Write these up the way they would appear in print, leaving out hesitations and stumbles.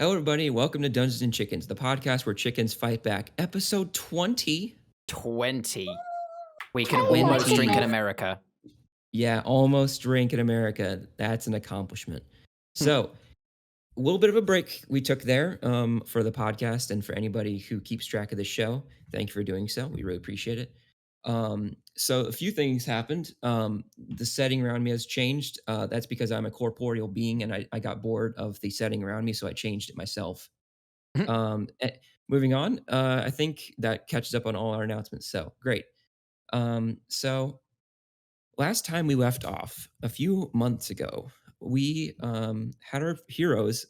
Hello, everybody. Welcome to Dungeons and Chickens, the podcast where chickens fight back. Episode 20. 20. We can 20. almost drink in America. Yeah, almost drink in America. That's an accomplishment. So, a little bit of a break we took there for the podcast, and for anybody who keeps track of the show, thank you for doing so. We really appreciate it. So, a few things happened. The setting around me has changed. That's because I'm a corporeal being, and I got bored of the setting around me, so I changed it myself. Um, eh, Moving on, I think that catches up on all our announcements. So great. So last time we left off, a few months ago, we had our heroes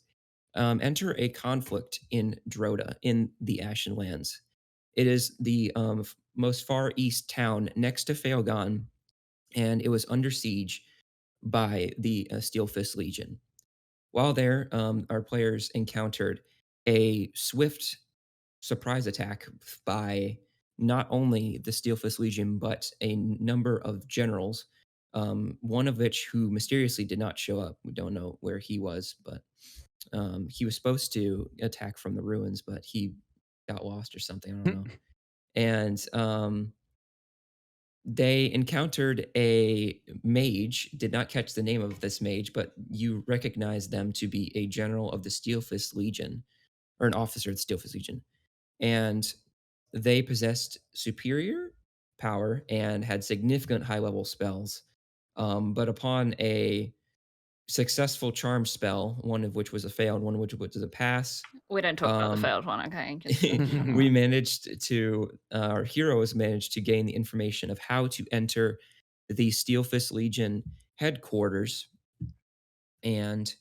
enter a conflict in Droda in the Ashen Lands. It is the most far east town next to Failgon, and it was under siege by the Steelfist Legion. While there, our players encountered a swift surprise attack by not only the Steelfist Legion, but a number of generals, one of which who mysteriously did not show up. We don't know where he was, but he was supposed to attack from the ruins, but he got lost or something. I don't know. And they encountered a mage, did not catch the name of this mage, but you recognize them to be a general of the Steelfist Legion or an officer of the Steelfist Legion. And they possessed superior power and had significant high level spells. But upon a successful charm spell, one of which was a fail and one of which was a pass, We don't talk about the um, failed one, okay? Just we managed to, our heroes managed to gain the information of how to enter the Steelfist Legion headquarters and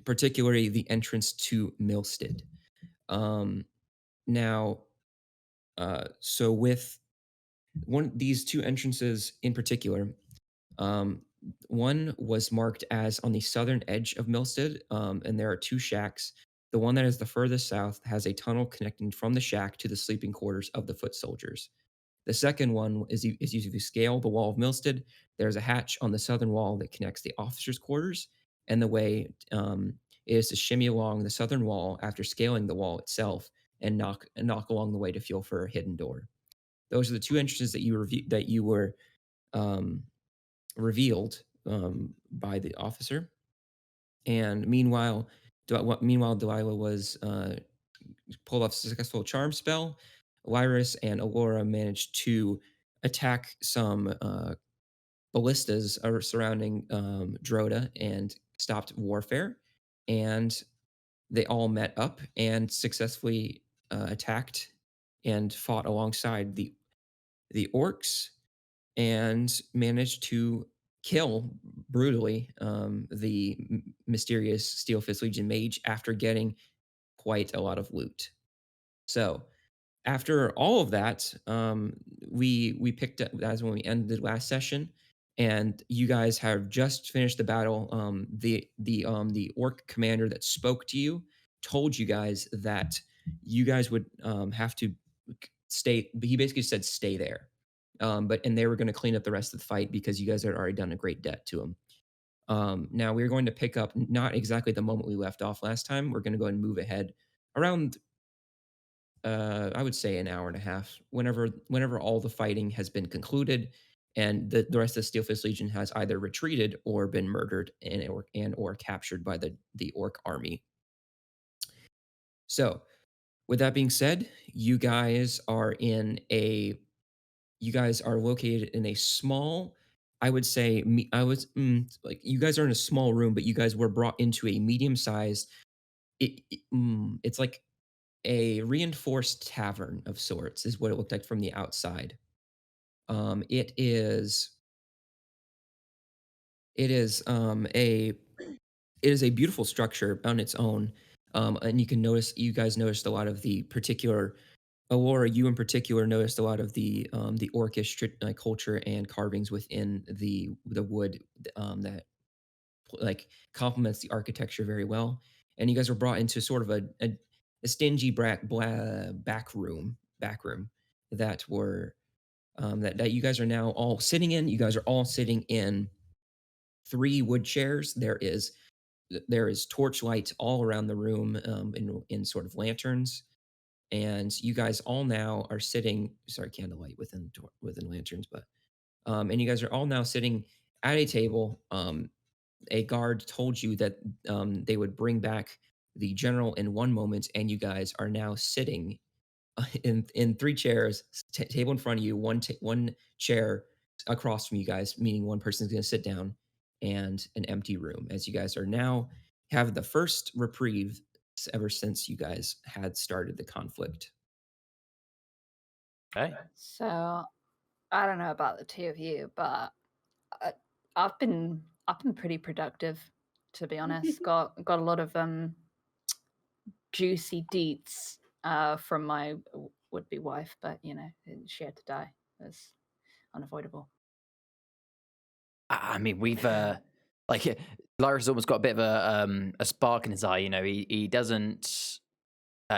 particularly the entrance to Milstead. Um, now, so with these two entrances in particular, um, one was marked as on the southern edge of Milstead, and there are two shacks. The one that is the furthest south has a tunnel connecting from the shack to the sleeping quarters of the foot soldiers. The second one is used to scale the wall of Milstead. There's a hatch on the southern wall that connects the officers' quarters, and the way is to shimmy along the southern wall after scaling the wall itself and knock along the way to feel for a hidden door. Those are the two entrances that you were um, revealed by the officer. And meanwhile, Delilah was pulled off a successful charm spell. Lyris and Alora managed to attack some ballistas surrounding Droda and stopped warfare. And they all met up and successfully attacked and fought alongside the orcs and managed to kill brutally the mysterious Steelfist Legion mage after getting quite a lot of loot. So after all of that, we picked up that's when we ended last session, and you guys have just finished the battle. The orc commander that spoke to you told you guys that you guys would have to stay. He basically said stay there, and they were going to clean up the rest of the fight because you guys had already done a great debt to him. Now we're going to pick up not exactly the moment we left off last time. We're going to go and move ahead around I would say an hour and a half. Whenever all the fighting has been concluded, and the rest of the Steelfist Legion has either retreated or been murdered and or captured by the orc army. So, with that being said, you guys are located in a small. I would say like you guys are in a small room, but you guys were brought into a medium sized. It's like a reinforced tavern of sorts is what it looked like from the outside. Um, it is it is a it is a beautiful structure on its own, and you guys noticed a lot of the particular. Aurora, you in particular noticed a lot of the orcish culture and carvings within the wood that like complements the architecture very well. And you guys were brought into sort of a stingy back room that were that you guys are now all sitting in. You guys are all sitting in three wood chairs. There is there is torchlight all around the room, in sort of lanterns, and you guys all now are sitting. Sorry, candlelight within lanterns, but and you guys are all now sitting at a table. A guard told you that they would bring back the general in one moment, and you guys are now sitting in three chairs, table in front of you, one chair across from you guys, meaning one person's going to sit down, and an empty room. As you guys are now have the first reprieve ever since you guys had started the conflict. Okay. So I don't know about the two of you, but uh, I've been pretty productive, to be honest. Got a lot of juicy deets from my would-be wife, but you know she had to die. It's unavoidable. I mean, we've like Lyra's almost got a bit of a spark in his eye. You know, he doesn't.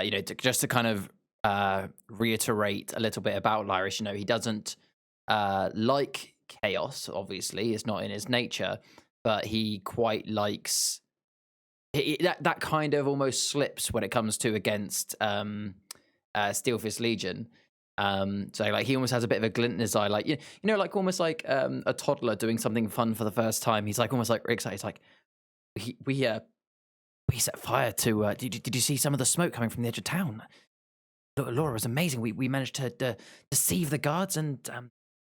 You know, just to kind of reiterate a little bit about Lyris, you know, he doesn't like chaos. Obviously, it's not in his nature, but he quite likes that kind of almost slips when it comes to against Steelfist Legion. So like he almost has a bit of a glint in his eye, like you know, like almost like a toddler doing something fun for the first time. He's like almost like excited. He's like, we set fire to. Did you see some of the smoke coming from the edge of town? Laura was amazing. We managed to deceive the guards, and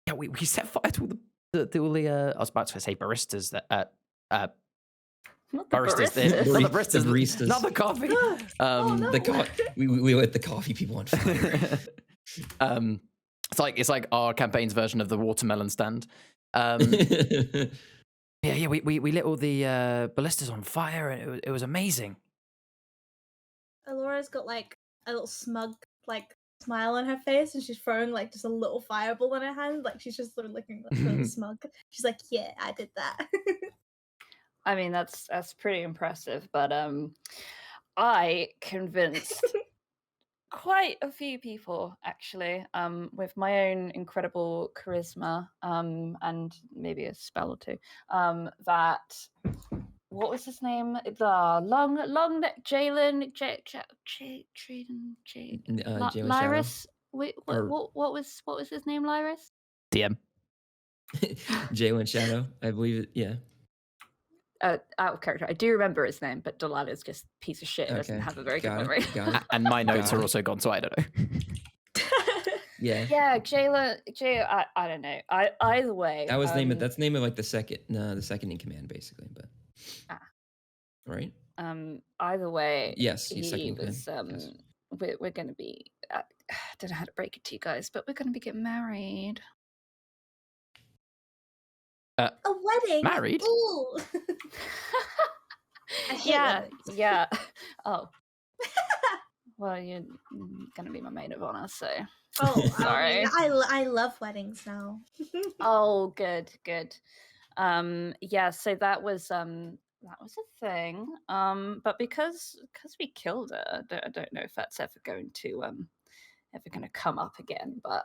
yeah, we set fire to all the. I was about to say baristas that. Not the Baristas, baristas. not the baristas, The baristas. not the coffee. Oh, no. We lit the coffee people on fire. It's like our campaign's version of the watermelon stand. Yeah, we lit all the ballistas on fire, and it was amazing. Alora's got like a little smug like smile on her face, and she's throwing like just a little fireball in her hand, like she's just sort of looking like really smug. She's like, "Yeah, I did that." I mean, that's pretty impressive, but I convinced quite a few people actually, with my own incredible charisma, and maybe a spell or two, that what was his name? The long neck Jalen Jalen Lyris. Wait, Or- what was his name? Lyris. DM. Jalen Shadow, I believe it. Yeah. Out of character. I do remember his name, but Delilah's just a piece of shit. Doesn't Okay. have a very good Got it, memory. got it. And my notes Got are it. also gone, so I don't know. Yeah. Yeah, Jayla. I don't know. Either way. That was name of that's the name of like the second in command, basically. But right? Either way. Yes, he's second he in command. was. Yes. We're gonna be. I don't know how to break it to you guys, but we're gonna be getting married. A wedding. Married? Ooh. I hate Yeah, weddings. yeah. Oh. Well, you're gonna be my maid of honor, so. Oh, Sorry. I love weddings now. Oh, good. Yeah, so that was a thing. But because we killed her, I don't know if that's ever going to come up again. But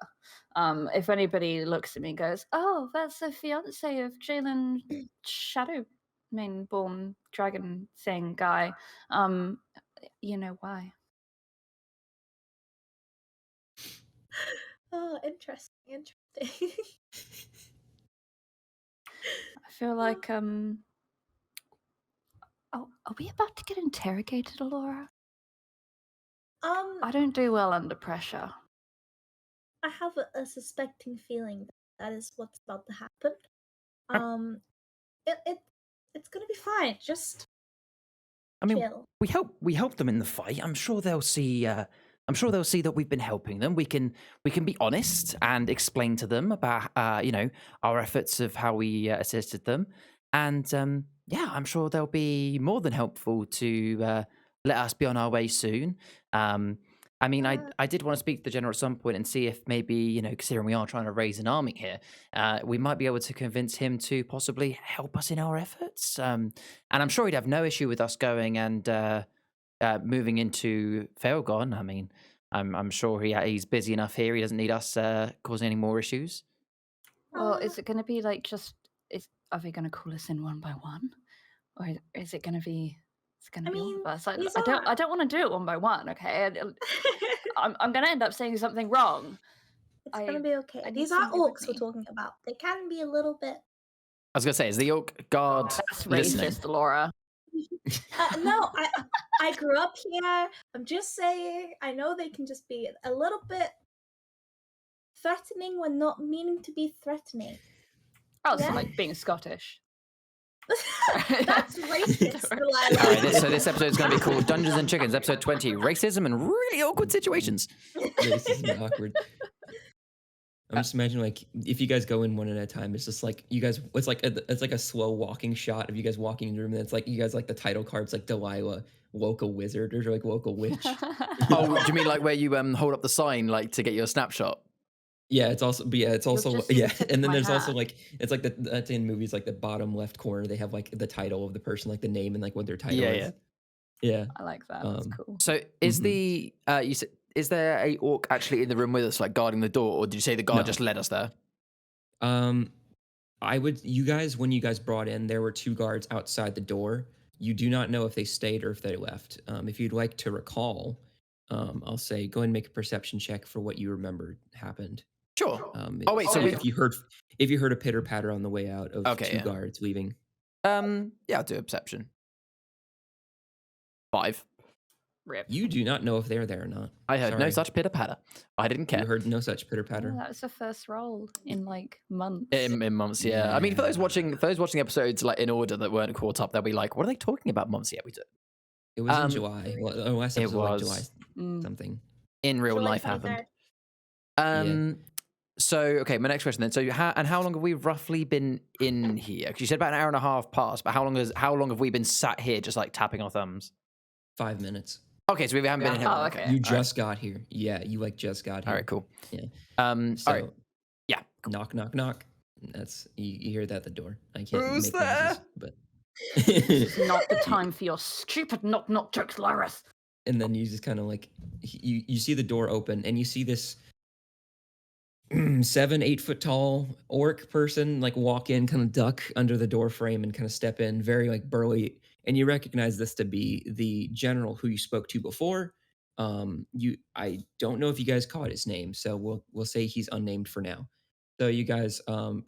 if anybody looks at me and goes, "Oh, that's the fiance of Jalen Shadow Mainborn Dragon thing guy," you know why. Oh, interesting. I feel like oh, are we about to get interrogated, Alora? I don't do well under pressure. I have a suspecting feeling that is what's about to happen. It's gonna be fine. Just I mean, chill. we help them in the fight. I'm sure they'll see. I'm sure they'll see that we've been helping them. We can be honest and explain to them about you know, our efforts of how we assisted them, and yeah, I'm sure they'll be more than helpful to let us be on our way soon. I mean, I did want to speak to the general at some point and see if maybe, you know, considering we are trying to raise an army here, we might be able to convince him to possibly help us in our efforts. And I'm sure he'd have no issue with us going and moving into Failgon. I mean, I'm sure he's busy enough here. He doesn't need us causing any more issues. Well, is it going to be like are they going to call us in one by one? Or is it going to be? It's going I to be all mean, of us. Like, these I are. don't want to do it one by one. Okay, I'm going to end up saying something wrong. It's gonna I be okay. I need These are somebody with orcs we're me. talking about. They can be a little bit. I was gonna say, is the orc guard That's listening? racist, Laura. No, I grew up here. I'm just saying. I know they can just be a little bit threatening when not meaning to be threatening. Oh, so Yeah? like being Scottish. That's racist, Delilah. All right, so this episode is going to be called Dungeons and Chickens, episode 20, racism and really awkward situations. Racism and awkward. I'm just imagining like if you guys go in one at a time, it's just like you guys. It's like a slow walking shot of you guys walking in the room, and it's like you guys like the title cards like Delilah, local wizard, or like local witch. Oh, do you mean like where you hold up the sign like to get your snapshot? Yeah, it's also, but yeah, it's also just see the yeah, tip and of then my there's also hat. like it's like that's in movies like the bottom left corner they have like the title of the person, like the name and like what their title Yeah, is. Yeah. I like that. That's cool. So is Mhm. the you said, is there a orc actually in the room with us, like guarding the door, or did you say the guard No. just led us there? You guys, when you guys brought in, there were 2 guards outside the door. You do not know if they stayed or if they left. If you'd like to recall, I'll say go ahead and make a perception check for what you remember happened. Sure. Oh wait, so so we- if you heard a pitter patter on the way out of Okay, 2 yeah. guards leaving. Yeah, I'll do a perception. 5. Rip. You do not know if they're there or not. I heard no Sorry. such pitter patter. I didn't care. You heard no such pitter Oh, patter. that was the first roll in like months. In months, yeah. I mean, for those watching episodes like in order that weren't caught up, they'll be like, "What are they talking about?" Months yet we did. It was in July. Well, the last it episode was like was. July something. In real July life happened. 23rd. So okay, my next question then. So how long have we roughly been in here? Because you said about an hour and a half past, but how long have we been sat here just like tapping our thumbs? 5 minutes. Okay, so we haven't been in here. Oh, long. okay. You just got here. Yeah, you like just got here. All right, cool. Yeah. all So right. Yeah. knock, knock, knock. That's you hear that at the door. I can't Who's make noises, but It's not the time for your stupid knock jokes, Lyrus. and then you just kind of like you see the door open and you see this 7-8 foot tall orc person like walk in, kind of duck under the door frame and kind of step in, very like burly, and you recognize this to be the general who you spoke to before. I don't know if you guys caught his name, so we'll say he's unnamed for now. So you guys,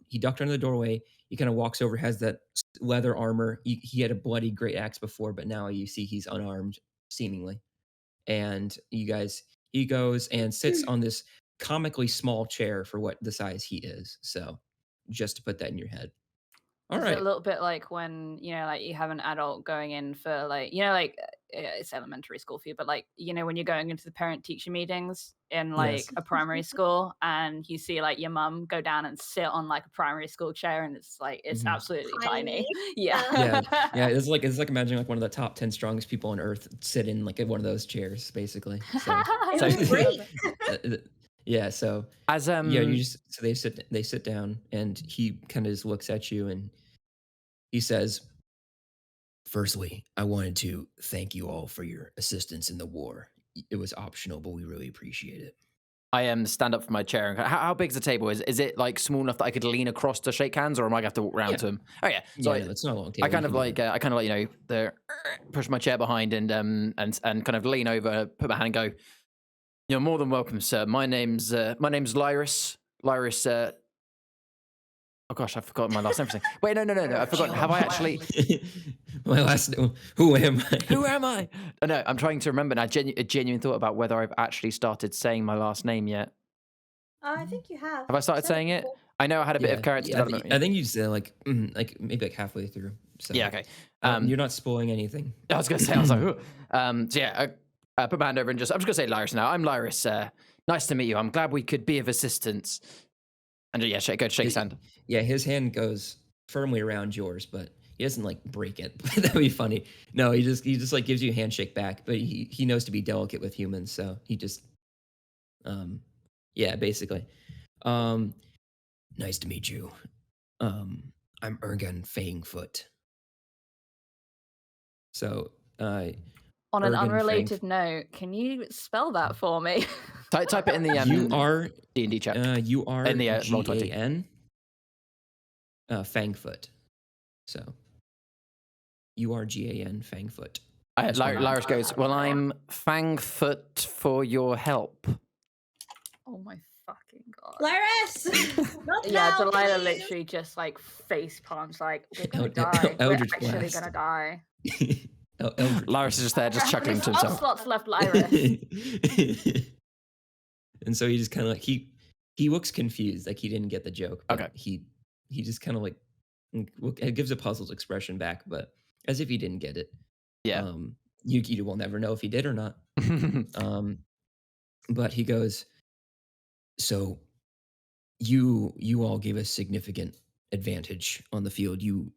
he ducked under the doorway. He kind of walks over, has that leather armor. He had a bloody great axe before, but now you see he's unarmed, seemingly. And you guys, he goes and sits on this comically small chair for what the size he is. So just to put that in your head. All Is right. it a little bit like when, like you have an adult going in for like, like it's elementary school for you, but like, when you're going into the parent teacher meetings in like Yes. a primary school and you see like your mum go down and sit on like a primary school chair and it's like, it's Mhm. absolutely Tiny. tiny. Yeah. Yeah. It's like imagining like one of the top 10 strongest people on earth sit in like one of those chairs, basically. So, It's great. yeah. So As yeah, they sit down and he kind of just looks at you and he says, "Firstly, I wanted to thank you all for your assistance in the war. It was optional, but we really appreciate it." I stand up from my chair. And how big's the table? Is it like small enough that I could lean across to shake hands, or am I gonna have to walk around Yeah. to him? Oh yeah. So Yeah, no, it's not a long table. I kind You of can do like that. the push my chair behind and kind of lean over, put my hand and go. You're more than welcome, sir. My name's Lyrus. Lyrus. Oh gosh, I've forgotten my last name. Wait, no. I forgot. Have I actually? My last name. Who am I? Who am I? Oh, no, I'm trying to remember. And a genuine thought about whether I've actually started saying my last name yet. I think you have. Have I started saying it? I know I had a bit of character development. I think you said like maybe like halfway through. So Yeah. Okay. you're not spoiling anything. I was gonna say. I was like, ooh. So yeah. I put my hand over and I'm just gonna say Lyrus now. I'm Lyrus. Nice to meet you. I'm glad we could be of assistance. And yeah, shake his hand. Yeah, his hand goes firmly around yours, but he doesn't like break it. That'd be funny. No, he just like gives you a handshake back, but he knows to be delicate with humans, so he just yeah, basically. Nice to meet you. I'm Ergen Fangfoot. So On an Ergen unrelated note, can you spell that for me? Type it in the you are D&D chat. you are In the Roll20. GAN Fangfoot. So URGAN Fangfoot. That's one of Lyris them. goes, well, I'm Fangfoot for your help. Oh my fucking god. Lyris! Not Yeah, now, Delilah please! literally just like face palms, like, we're gonna El- die. We're Eldritch actually Blast. gonna die. Eldritch Lyris is just there, just How chuckling many to spell himself. slots left, Lyris? And so he just kind of like he looks confused, like he didn't get the joke. But Okay. he just kind of like it gives a puzzled expression back, but as if he didn't get it. Yeah. Yuki will never know if he did or not. But he goes, so you all gave us significant advantage on the field. You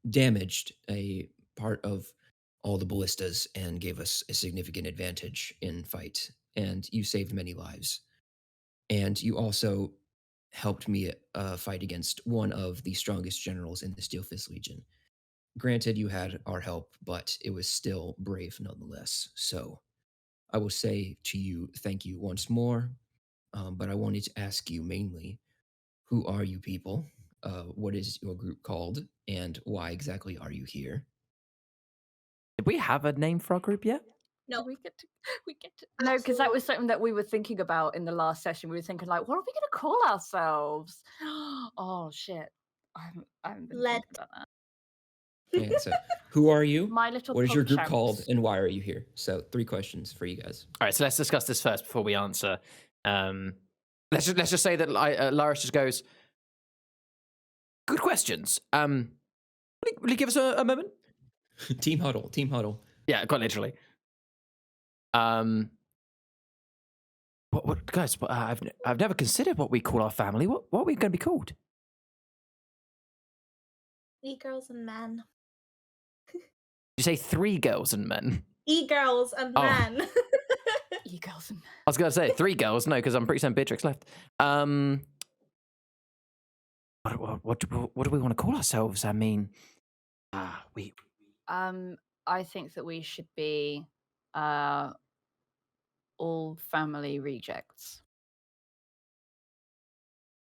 damaged a part of all the ballistas and gave us a significant advantage in fight, and you saved many lives. And you also helped me fight against one of the strongest generals in the Steelfist Legion. Granted, you had our help, but it was still brave nonetheless. So I will say to you, thank you once more. But I wanted to ask you mainly, who are you people? What is your group called? And why exactly are you here? Did we have a name for our group yet? No. We get to no, because that Absolutely. was something that we were thinking about in the last session. We were thinking like, what are we gonna call ourselves? Oh shit. I haven't been Led. thinking about that. Okay, so who are you? My little What is your pug group called? champs. And why are you here? So 3 questions for you guys. All right, so let's discuss this first before we answer. Let's just say that Lyris just goes, good questions. Will you give us a moment? Team huddle. Team huddle. Yeah, quite literally. What guys? I've never considered what we call our family. What are we going to be called? E-girls and men. You say 3 girls and men. E-girls and Oh. men. You girls and I was going to say 3 girls. No, because I'm pretty certain Beatrix left. What do we want to call ourselves? I mean, we. I think that we should be all family rejects.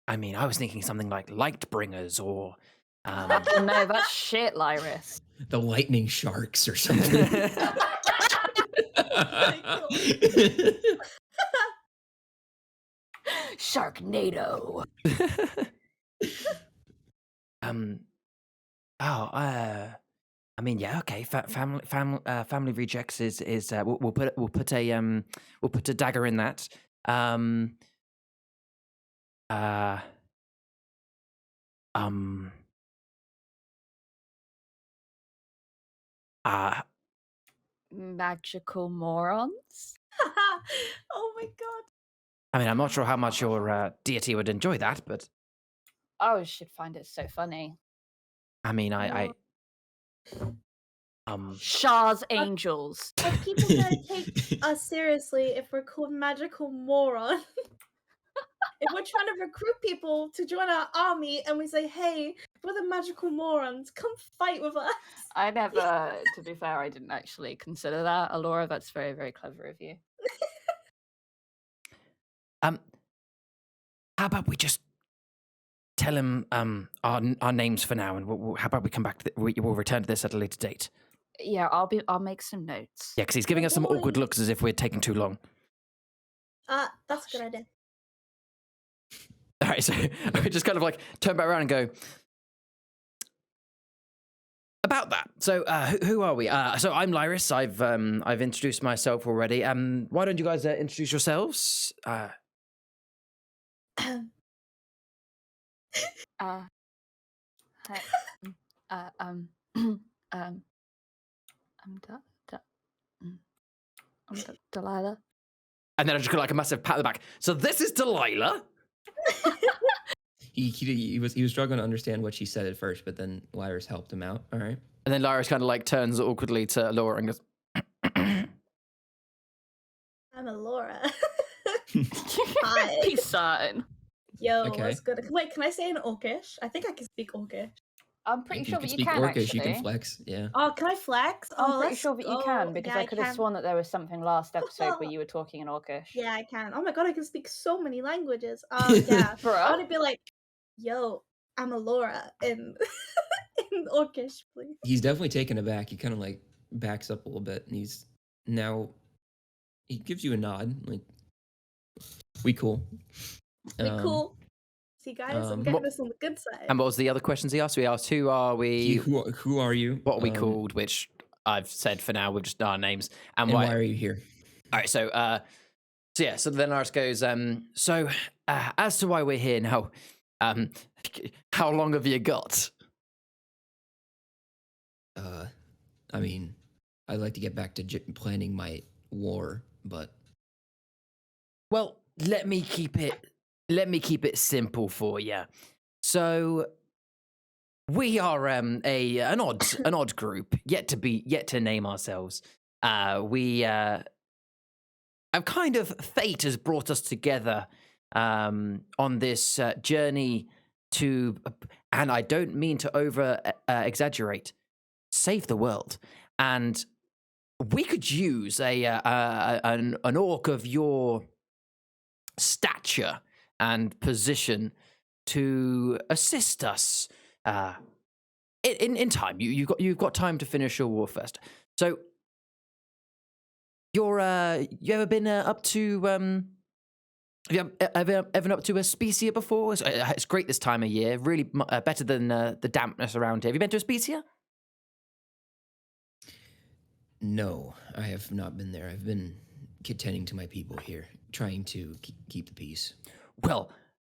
I mean, I was thinking something like Lightbringers or. No, that's shit, Lyris. The lightning sharks or something. Sharknado. I mean, yeah, okay. Family rejects is we'll put a dagger in that. Magical morons. Oh my god. I mean, I'm not sure how much your deity would enjoy that, but Oh, she'd find it so funny. I mean, Shah's angels. Are people gonna take us seriously if we're called magical moron? If we're trying to recruit people to join our army and we say, hey, we're the magical morons, come fight with us. I never, to be fair, I didn't actually consider that. Alora, that's very, very clever of you. how about we just tell him our names for now, and how about we come back? We'll return to this at a later date. Yeah, I'll make some notes. Yeah, because he's giving us some awkward Boy. looks as if we're taking too long. That's a good idea. All right, so we just kind of like turn back around and go about that. So who are we? So I'm Lyris. I've introduced myself already. Why don't you guys introduce yourselves? I'm Delilah. And then I just got like a massive pat on the back. So this is Delilah. He was struggling to understand what she said at first, but then Lyris helped him out. All right. And then Lyris kind of like turns awkwardly to Laura and goes, I'm Alora. Hi. Peace sign. Yo, Okay. what's good? Wait, can I say in Orcish? I think I can speak Orcish. I'm pretty sure that you speak can Orcish, actually. you can flex. Yeah. Oh, can I flex? I'm pretty let's sure that you go. can because Yeah, I could have can. sworn that there was something last episode where you were talking in Orcish. Yeah, I can. Oh my god, I can speak so many languages. Yeah. I Bruh. want to be like, yo, I'm Alora in in Orcish, please. He's definitely taken aback. He kind of like backs up a little bit, and he gives you a nod, like we cool. We cool. See, guys, I'm getting this on the good side. And what was the other questions he asked? We asked, who are we? Who are you? What are we called? Which I've said for now. We've just done our names. And why are you here? All right. So then Lars goes. As to why we're here now, how long have you got? I mean, I'd like to get back to planning my war, but well, let me keep it simple for you. So we are an odd group, yet to name ourselves. We have kind of fate has brought us together on this journey to, and I don't mean to over exaggerate, save the world. And we could use an orc of your stature and position to assist us in time. You've got time to finish your war first. So you ever been up to have you ever been up to Aspecia before? It's great this time of year. Really better than the dampness around here. Have you been to Aspecia? No, I have not been there. I've been tending to my people here, trying to keep the peace. Well,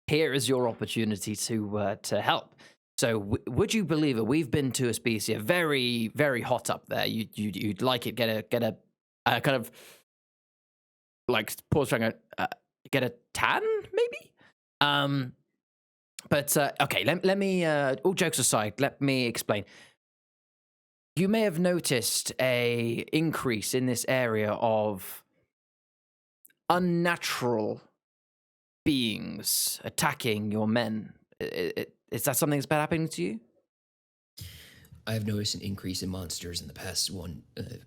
here is your opportunity to help. So, would you believe it? We've been to Aspecia, very, very hot up there. You'd like it. Get a kind of like pause. Trying to get a tan, maybe. But okay. Let me. All jokes aside, let me explain. You may have noticed a increase in this area of unnatural beings attacking your men. Is that something that's been happening to you? I've noticed an increase in monsters in the past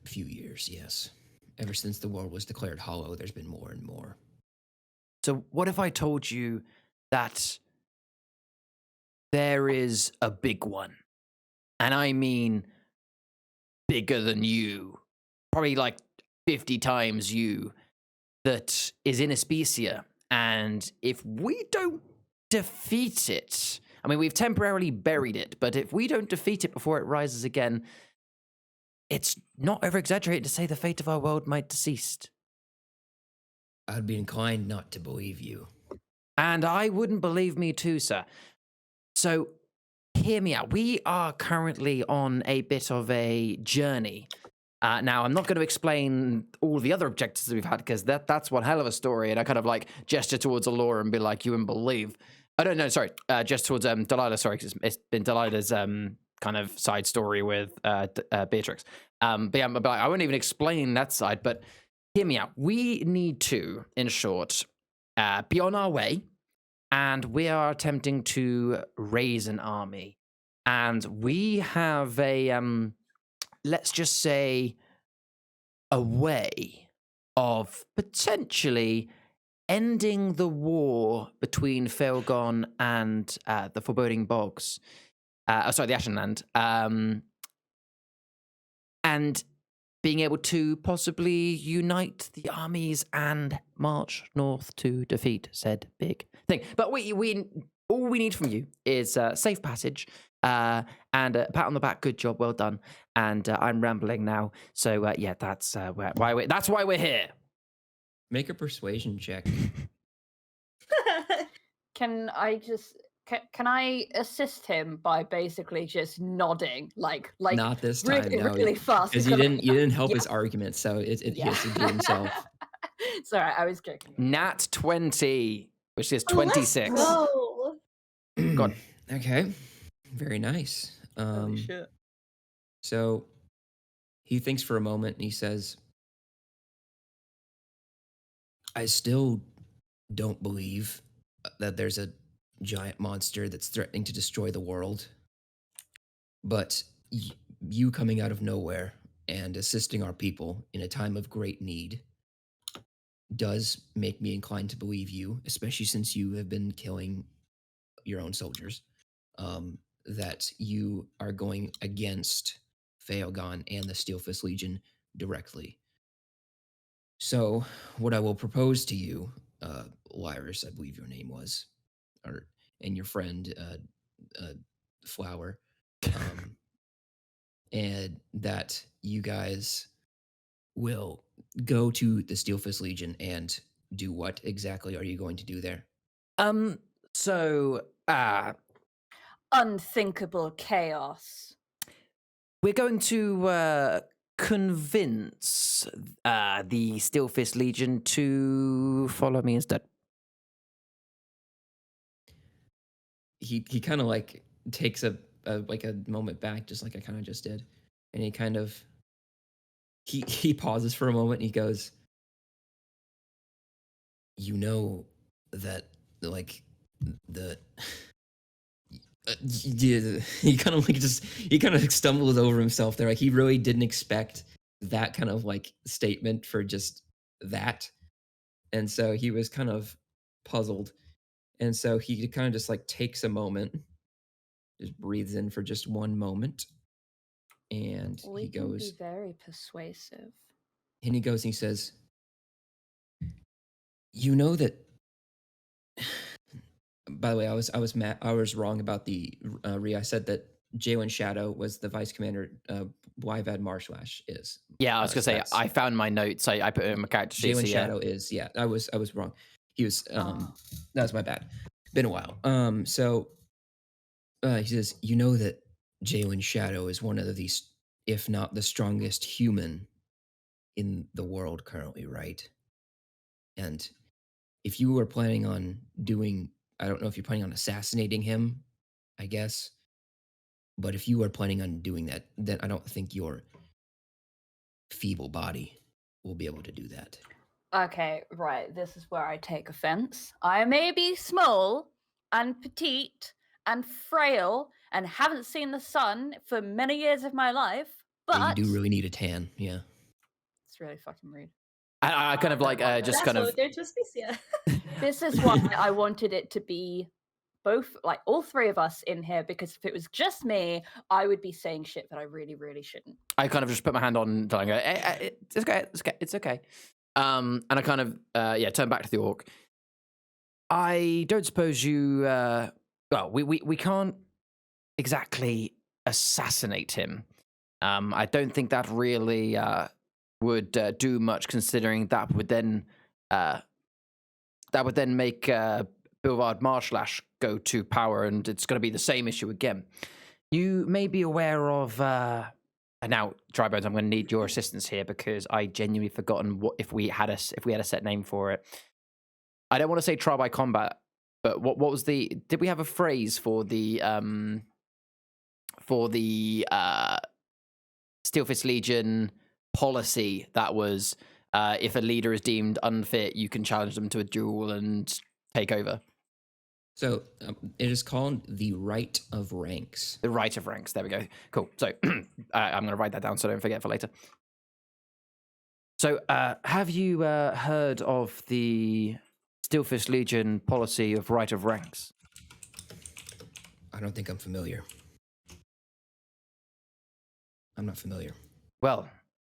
few years, yes. Ever since the world was declared hollow, there's been more and more. So what if I told you that there is a big one? And I mean bigger than you, probably like 50 times you, that is in Aspecia. And if we don't defeat it, I mean, we've temporarily buried it, but if we don't defeat it before it rises again, it's not over-exaggerated to say the fate of our world might deceased. I'd be inclined not to believe you. And I wouldn't believe me too, sir. So, hear me out. We are currently on a bit of a journey. Now, I'm not going to explain all the other objectives that we've had, because that's one hell of a story, and I kind of like gesture towards Allura and be like, you wouldn't believe. I don't know, sorry, just towards Delilah, sorry, because it's been Delilah's kind of side story with Beatrix. But yeah, but I won't even explain that side, but hear me out. We need to, in short, be on our way, and we are attempting to raise an army. And we have a, let's just say, a way of potentially ending the war between Failgon and the Foreboding Bogs. The Ashen Land. And being able to possibly unite the armies and march north to defeat said big thing. But all we need from you is safe passage and a pat on the back. Good job, well done. And I'm rambling now, so yeah, that's why we're here. Make a persuasion check. Can I assist him by basically just nodding, like not this time, really, no, really fast? Because you didn't help his argument, so he has to do himself. Sorry, I was joking. Nat 20, which is 26. Oh, God. Okay, very nice. Holy shit. So he thinks for a moment and he says, I still don't believe that there's a giant monster that's threatening to destroy the world. But you coming out of nowhere and assisting our people in a time of great need does make me inclined to believe you, especially since you have been killing your own soldiers. that you are going against Phaelgon and the Steelfist Legion directly. So, what I will propose to you, Lyris, I believe your name was, and your friend, Flower, and that you guys will go to the Steelfist Legion and do what exactly are you going to do there? So Unthinkable chaos. we're going to convince the Steelfist Legion to follow me instead. He kind of like takes a moment back, just like I kind of just did, and he pauses for a moment and he goes, you know that like the yeah, he kind of stumbles over himself there, like he really didn't expect that kind of like statement for just that, and so he was kind of puzzled, and so he kind of just like takes a moment, just breathes in for just one moment, and We he can be goes very persuasive. and he goes and he says, you know that by the way, I was wrong about the I said that Jalen Shadow was the vice commander. Wyvad Marshlash is. Yeah, I was gonna say that's- I found my notes. I put it in my character sheet. Jalen So yeah. Shadow is. Yeah, I was wrong. He was. Oh. That was my bad. Been a while. So he says, you know that Jalen Shadow is one of these, if not the strongest human in the world currently, right? And if you were planning on doing, I don't know if you're planning on assassinating him, I guess. But if you are planning on doing that, then I don't think your feeble body will be able to do that. Okay, right. This is where I take offense. I may be small and petite and frail and haven't seen the sun for many years of my life, but Yeah, you do really need a tan, yeah. it's really fucking rude. I kind of like just That's kind what of. we do to Asphyxia. This is why I wanted it to be both, like all three of us in here, because if it was just me, I would be saying shit that I really, really shouldn't. I kind of just put my hand on and go, it's okay, it's okay. And I kind of turn back to the orc. I don't suppose you. Well, we can't exactly assassinate him. I don't think that really would do much, considering that would then make Bilvard Marshlash go to power, and it's going to be the same issue again. You may be aware of. And now, Drybones, I'm going to need your assistance here because I genuinely forgotten what if we had a set name for it. I don't want to say trial by combat, but what was the? Did we have a phrase for the Steelfist Legion policy that was if a leader is deemed unfit, you can challenge them to a duel and take over? So it is called the Right of Ranks. The Right of Ranks. There we go. Cool. So I'm going to write that down so I don't forget for later. So have you heard of the Steelfist Legion policy of Right of Ranks? I don't think I'm familiar. I'm not familiar. Well,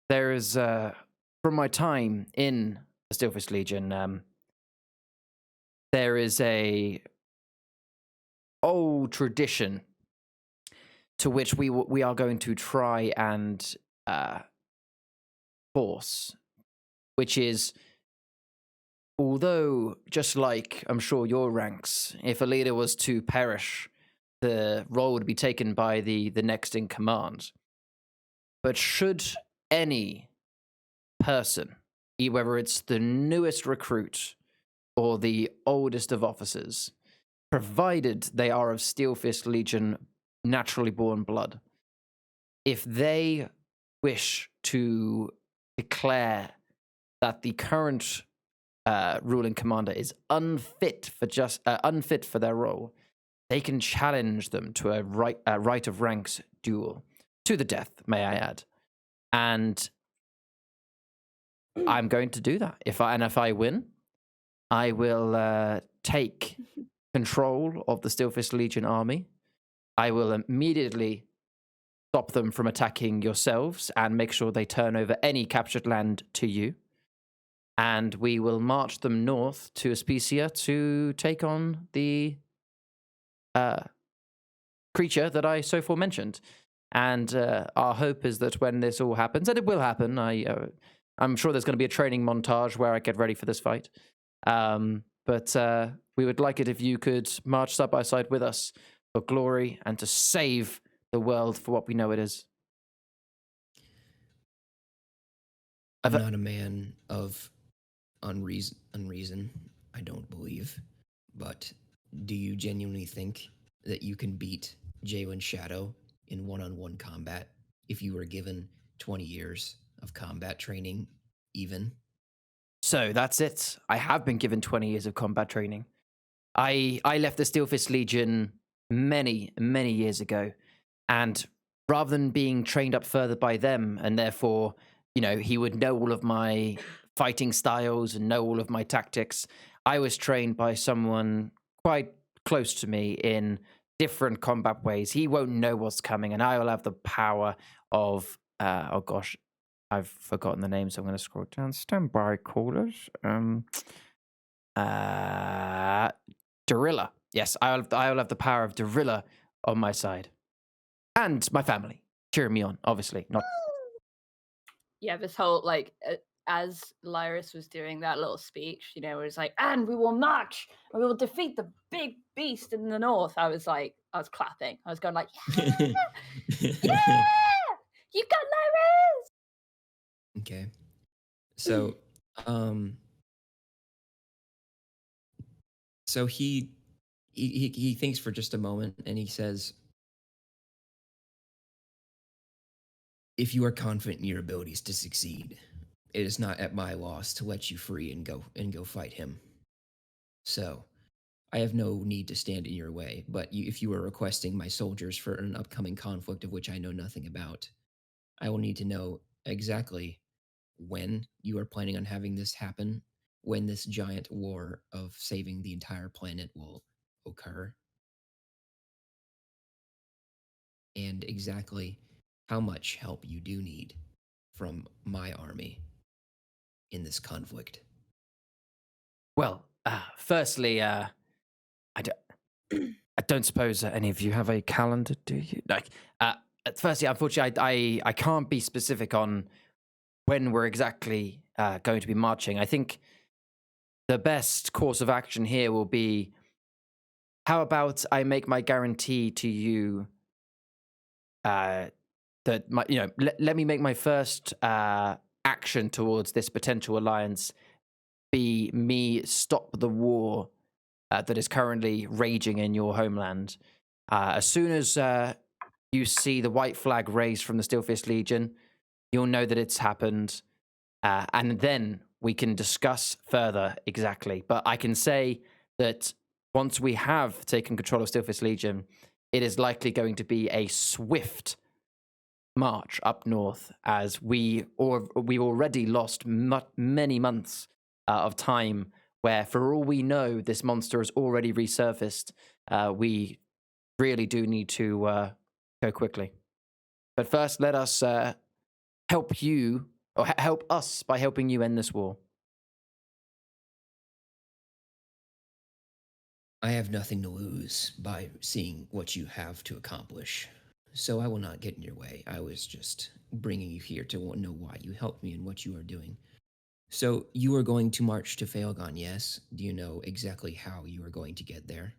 there is, from my time in the Steelfist Legion, there is a old tradition to which we are going to try and force, which is, although just like I'm sure your ranks, if a leader was to perish, the role would be taken by the next in command. But should any person, whether it's the newest recruit or the oldest of officers, provided they are of Steelfist Legion naturally born blood, if they wish to declare that the current ruling commander is unfit for their role, they can challenge them to a right of ranks duel to the death, may I add. And I'm going to do that. If I win, I will take control of the Steelfist Legion army. I will immediately stop them from attacking yourselves and make sure they turn over any captured land to you. And we will march them north to Aspecia to take on the creature that I so forementioned. And our hope is that when this all happens, and it will happen, I'm sure there's going to be a training montage where I get ready for this fight. But we would like it if you could march side by side with us for glory and to save the world for what we know it is. I'm not a man of unreason, I don't believe. But do you genuinely think that you can beat Jalen Shadow in one-on-one combat if you were given 20 years of combat training even? So that's it. I have been given 20 years of combat training. I left the Steelfist Legion many, many years ago. And rather than being trained up further by them, and therefore, he would know all of my fighting styles and know all of my tactics, I was trained by someone quite close to me in different combat ways. He won't know what's coming, and I will have the power of, oh gosh, I've forgotten the name, so I'm going to scroll down. Stand by, callers. Dorilla. Yes, I will have the power of Dorilla on my side. And my family. Cheering me on, obviously. Not. Yeah, this whole, like, as Lyris was doing that little speech, where it's like, and we will march, and we will defeat the big beast in the north. I was clapping. I was going like, yeah! Yeah! You got Lyris! Okay. So, so he thinks for just a moment and he says, if you are confident in your abilities to succeed, it is not at my loss to let you free and go fight him. So, I have no need to stand in your way, but if you are requesting my soldiers for an upcoming conflict of which I know nothing about, I will need to know exactly when you are planning on having this happen, when this giant war of saving the entire planet will occur, and exactly how much help you do need from my army in this conflict. Well, firstly, I don't suppose any of you have a calendar, do you? Firstly, unfortunately, I can't be specific on when we're exactly going to be marching. I think the best course of action here will be, how about I make my guarantee to you that let me make my first action towards this potential alliance be me stop the war that is currently raging in your homeland. As soon as you see the white flag raised from the Steelfist Legion, you'll know that it's happened, and then we can discuss further exactly. But I can say that once we have taken control of Steelfist Legion, it is likely going to be a swift march up north, as we've already lost many months of time where, for all we know, this monster has already resurfaced. We really do need to go quickly. But first, let us help you, or help us by helping you end this war. I have nothing to lose by seeing what you have to accomplish, so I will not get in your way. I was just bringing you here to know why you helped me and what you are doing. So you are going to march to Failgon, yes? Do you know exactly how you are going to get there?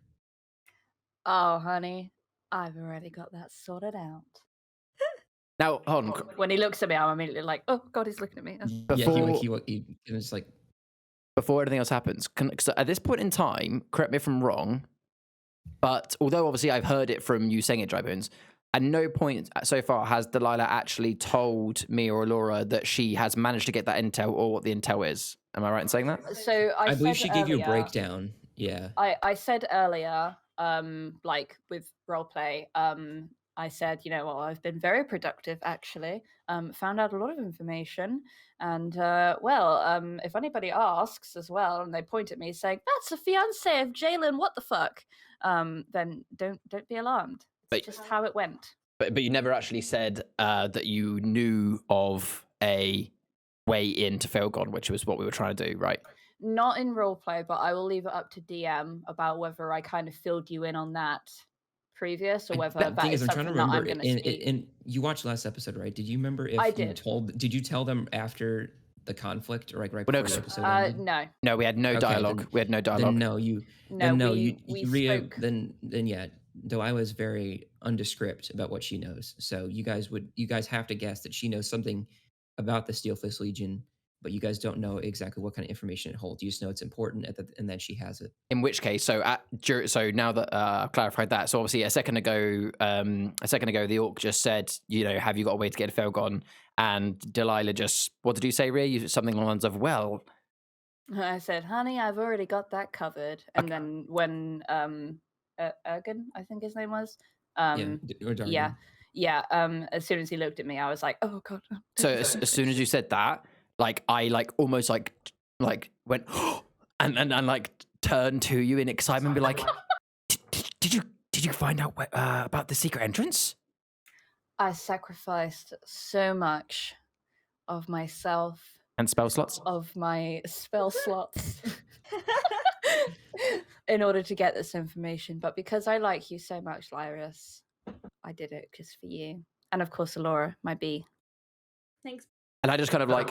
Oh, honey, I've already got that sorted out. Now, hold on. When he looks at me, I'm immediately like, oh, God, he's looking at me. He was like... Before anything else happens, so at this point in time, correct me if I'm wrong, but although obviously I've heard it from you saying it, Drybones, at no point so far has Delilah actually told me or Laura that she has managed to get that intel or what the intel is. Am I right in saying that? So I believe she gave you a breakdown. Yeah. I said earlier, like with roleplay, I said, I've been very productive, actually. Found out a lot of information. And, if anybody asks as well, and they point at me saying, that's the fiancé of Jalen, what the fuck? Then don't be alarmed. But- just how it went. But you never actually said that you knew of a way into Failgone, which was what we were trying to do, right? Not in roleplay, but I will leave it up to DM about whether I kind of filled you in on that previous or whether The that thing is is, I'm trying to something that I'm remember. going to speak. And you watched last episode, right? Did you remember if I you did. Did you tell them after the conflict, or like right Well, no, before the 'cause- episode ended? No. No, we had no Okay, dialogue. We had no dialogue. Then no, you. No, Then no, we spoke. Then yeah. Delilah's very undescript about what she knows. So you guys have to guess that she knows something about the Steelfist Legion, but you guys don't know exactly what kind of information it holds. You just know it's important and that she has it. In which case, so now that I've clarified that, so obviously a second ago, the orc just said, have you got a way to get to Failgone? And Delilah just, what did you say, Rhea? Something along the lines of, well, I said, honey, I've already got that covered. And then when Ergen, I think his name was, Or Dargan. as soon as he looked at me, I was like, oh god. so as soon as you said that, like I like almost like went and like turned to you in excitement, and be like, did you find out about the secret entrance? I sacrificed so much of myself And spell slots? of my spell slots in order to get this information. But because I like you so much, Lyris, I did it just for you. And of course, Alora, my bee. Thanks. And I just kind of like,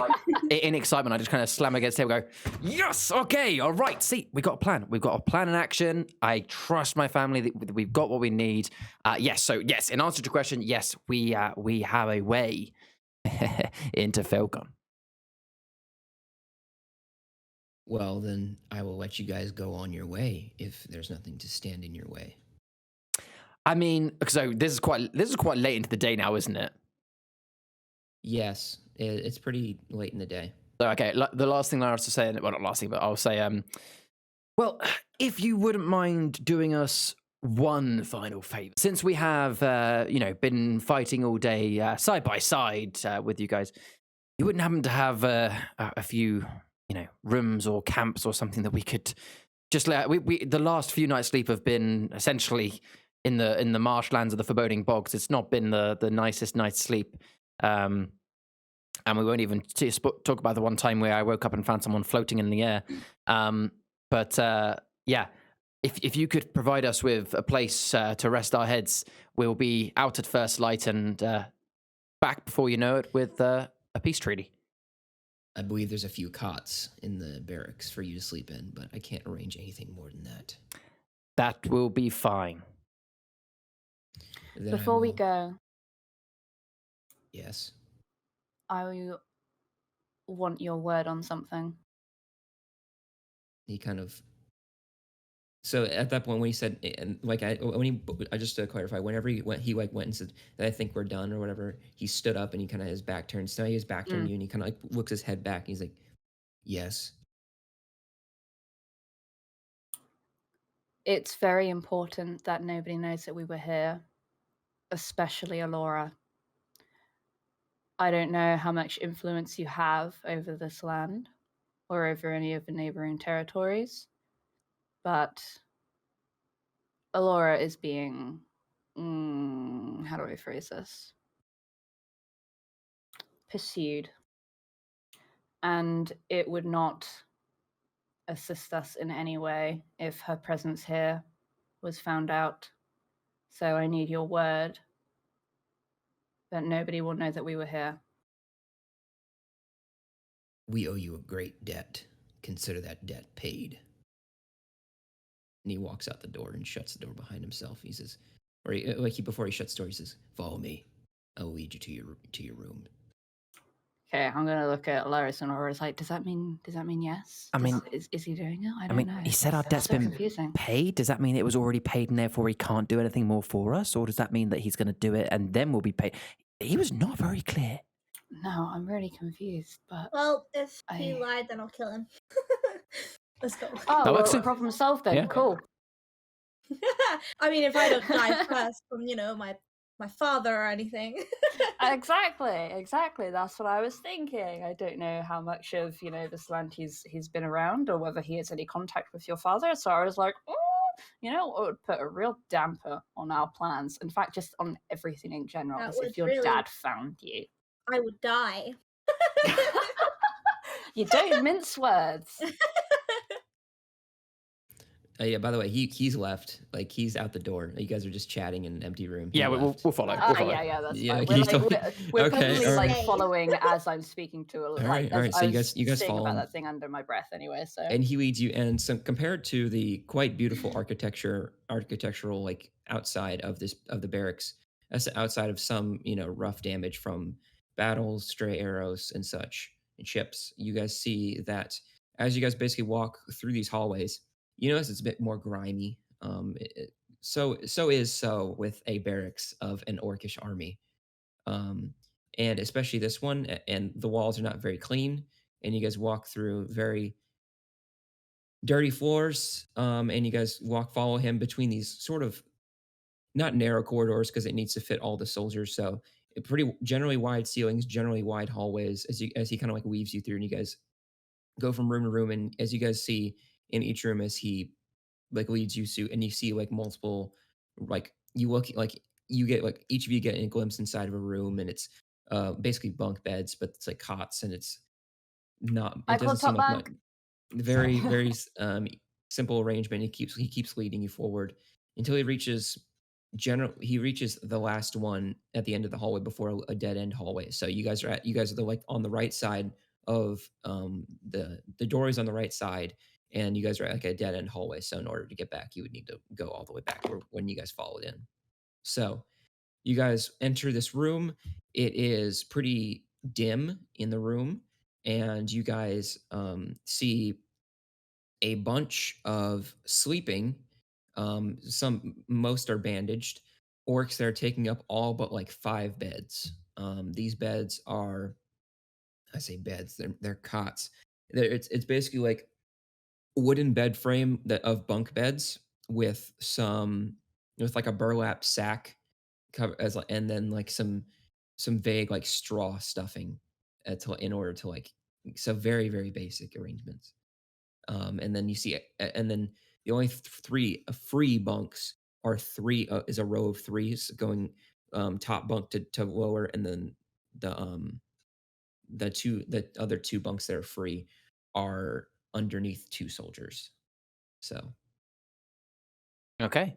in excitement, I just kind of slam against the table and go, yes, okay, all right. See, we got a plan. We've got a plan in action. I trust my family that we've got what we need. Yes, in answer to your question, yes, we have a way into Failgone. Well, then I will let you guys go on your way if there's nothing to stand in your way. I mean, so this is quite late into the day now, isn't it? Yes, it's pretty late in the day. So, okay, the last thing I was to say, well, not last thing, but I'll say, well, if you wouldn't mind doing us one final favor, since we have, been fighting all day side by side with you guys, you wouldn't happen to have a few, rooms or camps or something that we could just let. We the last few nights' sleep have been essentially in the marshlands of the Foreboding Bogs. It's not been the nicest night's sleep. And we won't even talk about the one time where I woke up and found someone floating in the air. If you could provide us with a place to rest our heads, we'll be out at first light and back before you know it with a peace treaty. I believe there's a few cots in the barracks for you to sleep in, but I can't arrange anything more than that. That will be fine. Then Before we go, yes. I want your word on something. He kind of. So at that point, when he said, I just to clarify, whenever he went and said that I think we're done or whatever, he stood up and he kind of his back turned. So his back turned you, and he kind of like looks his head back. And he's like, "Yes." It's very important that nobody knows that we were here, especially Alora. I don't know how much influence you have over this land or over any of the neighboring territories, but Alora is being, how do I phrase this? Pursued. And it would not assist us in any way if her presence here was found out. So I need your word that nobody will know that we were here. We owe you a great debt. Consider that debt paid. And he walks out the door and shuts the door behind himself. He says, before he shuts the door, he says, "Follow me. I'll lead you to your room." Okay, I'm gonna look at Laris and Aurora's like, does that mean yes? Is he doing it? I don't know. He said our That's debt's so been confusing. paid. Does that mean it was already paid and therefore he can't do anything more for us? Or does that mean that he's going to do it and then we'll be paid? He was not very clear. No, I'm really confused, but... Well, if he lied, then I'll kill him. Let's go. Oh, well, problem solved then. Yeah. Cool. I mean, if I don't die first from, my father or anything. Exactly. That's what I was thinking. I don't know how much of, this land he's been around or whether he has any contact with your father. So I was like, you know what would put a real damper on our plans? In fact, just on everything in general, That is if would your really- dad found you. I would die. You don't mince words. Yeah, by the way, he's left. Like, he's out the door. You guys are just chatting in an empty room. He Yeah, we'll left. follow. We'll follow. Yeah, that's Yeah, fine. he's We're okay, probably all like right. following as I'm speaking to a right, all right, so I you was guys saying follow about him. that thing under my breath anyway. So And he leads you, and so compared to the quite beautiful architectural like outside of the barracks, that's outside of some rough damage from battles, stray arrows, and such, and ships. You guys see that as you guys basically walk through these hallways, you notice it's a bit more grimy. So with a barracks of an orcish army, and especially this one, and the walls are not very clean, and you guys walk through very dirty floors, and you guys follow him between these sort of not narrow corridors because it needs to fit all the soldiers. So pretty generally wide ceilings, generally wide hallways as he kind of like weaves you through, and you guys go from room to room. And as you guys see in each room, as he like leads you to, and you see like multiple, like you look like you get like each of you get a glimpse inside of a room, and it's basically bunk beds, but it's like cots, and it's not. I It call doesn't seem top like bag. very Sorry. very simple arrangement. He keeps leading you forward until he reaches the last one at the end of the hallway before a dead end hallway. So you guys are like on the right side of the door is on the right side, and you guys are at like a dead end hallway. So in order to get back, you would need to go all the way back when you guys followed in. So you guys enter this room. It is pretty dim in the room, and you guys see a bunch of sleeping. Most are bandaged orcs that are taking up all but like 5 beds. These beds are, I say beds, they're cots. It's basically like wooden bed frame of bunk beds with like a burlap sack cover and then like some vague like straw stuffing in order to like, so very very basic arrangements. And then you see it, and then the only 3 free bunks are is a row of 3s going top bunk to lower, and then the other 2 bunks that are free are underneath 2 soldiers. So Okay.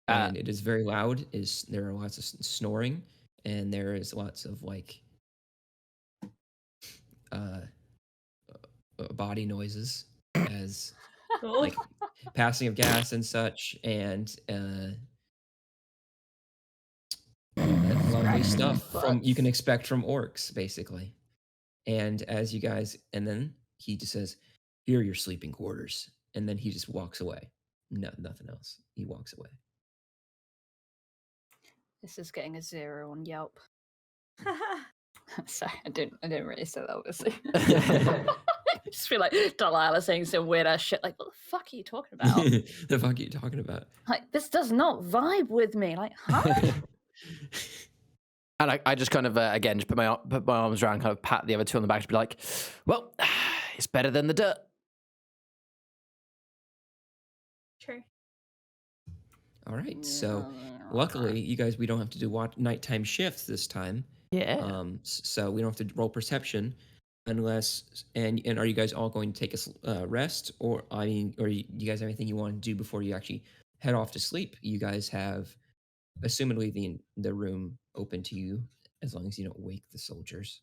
and it is very loud. There are lots of snoring, and there is lots of like body noises as like passing of gas and such, and lovely stuff you can expect from orcs, basically. And as you guys, and then he just says, "Here are your sleeping quarters," and then he just walks away. No, nothing else. He walks away. This is getting a 0 on Yelp. Sorry, I didn't really say that, obviously. I just feel like Delilah saying some weird ass shit like, what the fuck are you talking about? The fuck are you talking about? Like, this does not vibe with me. Like, huh? And I just kind of, again, just put my arms around, kind of pat the other 2 on the back to be like, well, it's better than the dirt. True. All right. So luckily, you guys, we don't have to do nighttime shifts this time. Yeah. So we don't have to roll perception unless, and are you guys all going to take a rest, or you guys have anything you want to do before you actually head off to sleep? You guys have, assumedly, the room open to you as long as you don't wake the soldiers.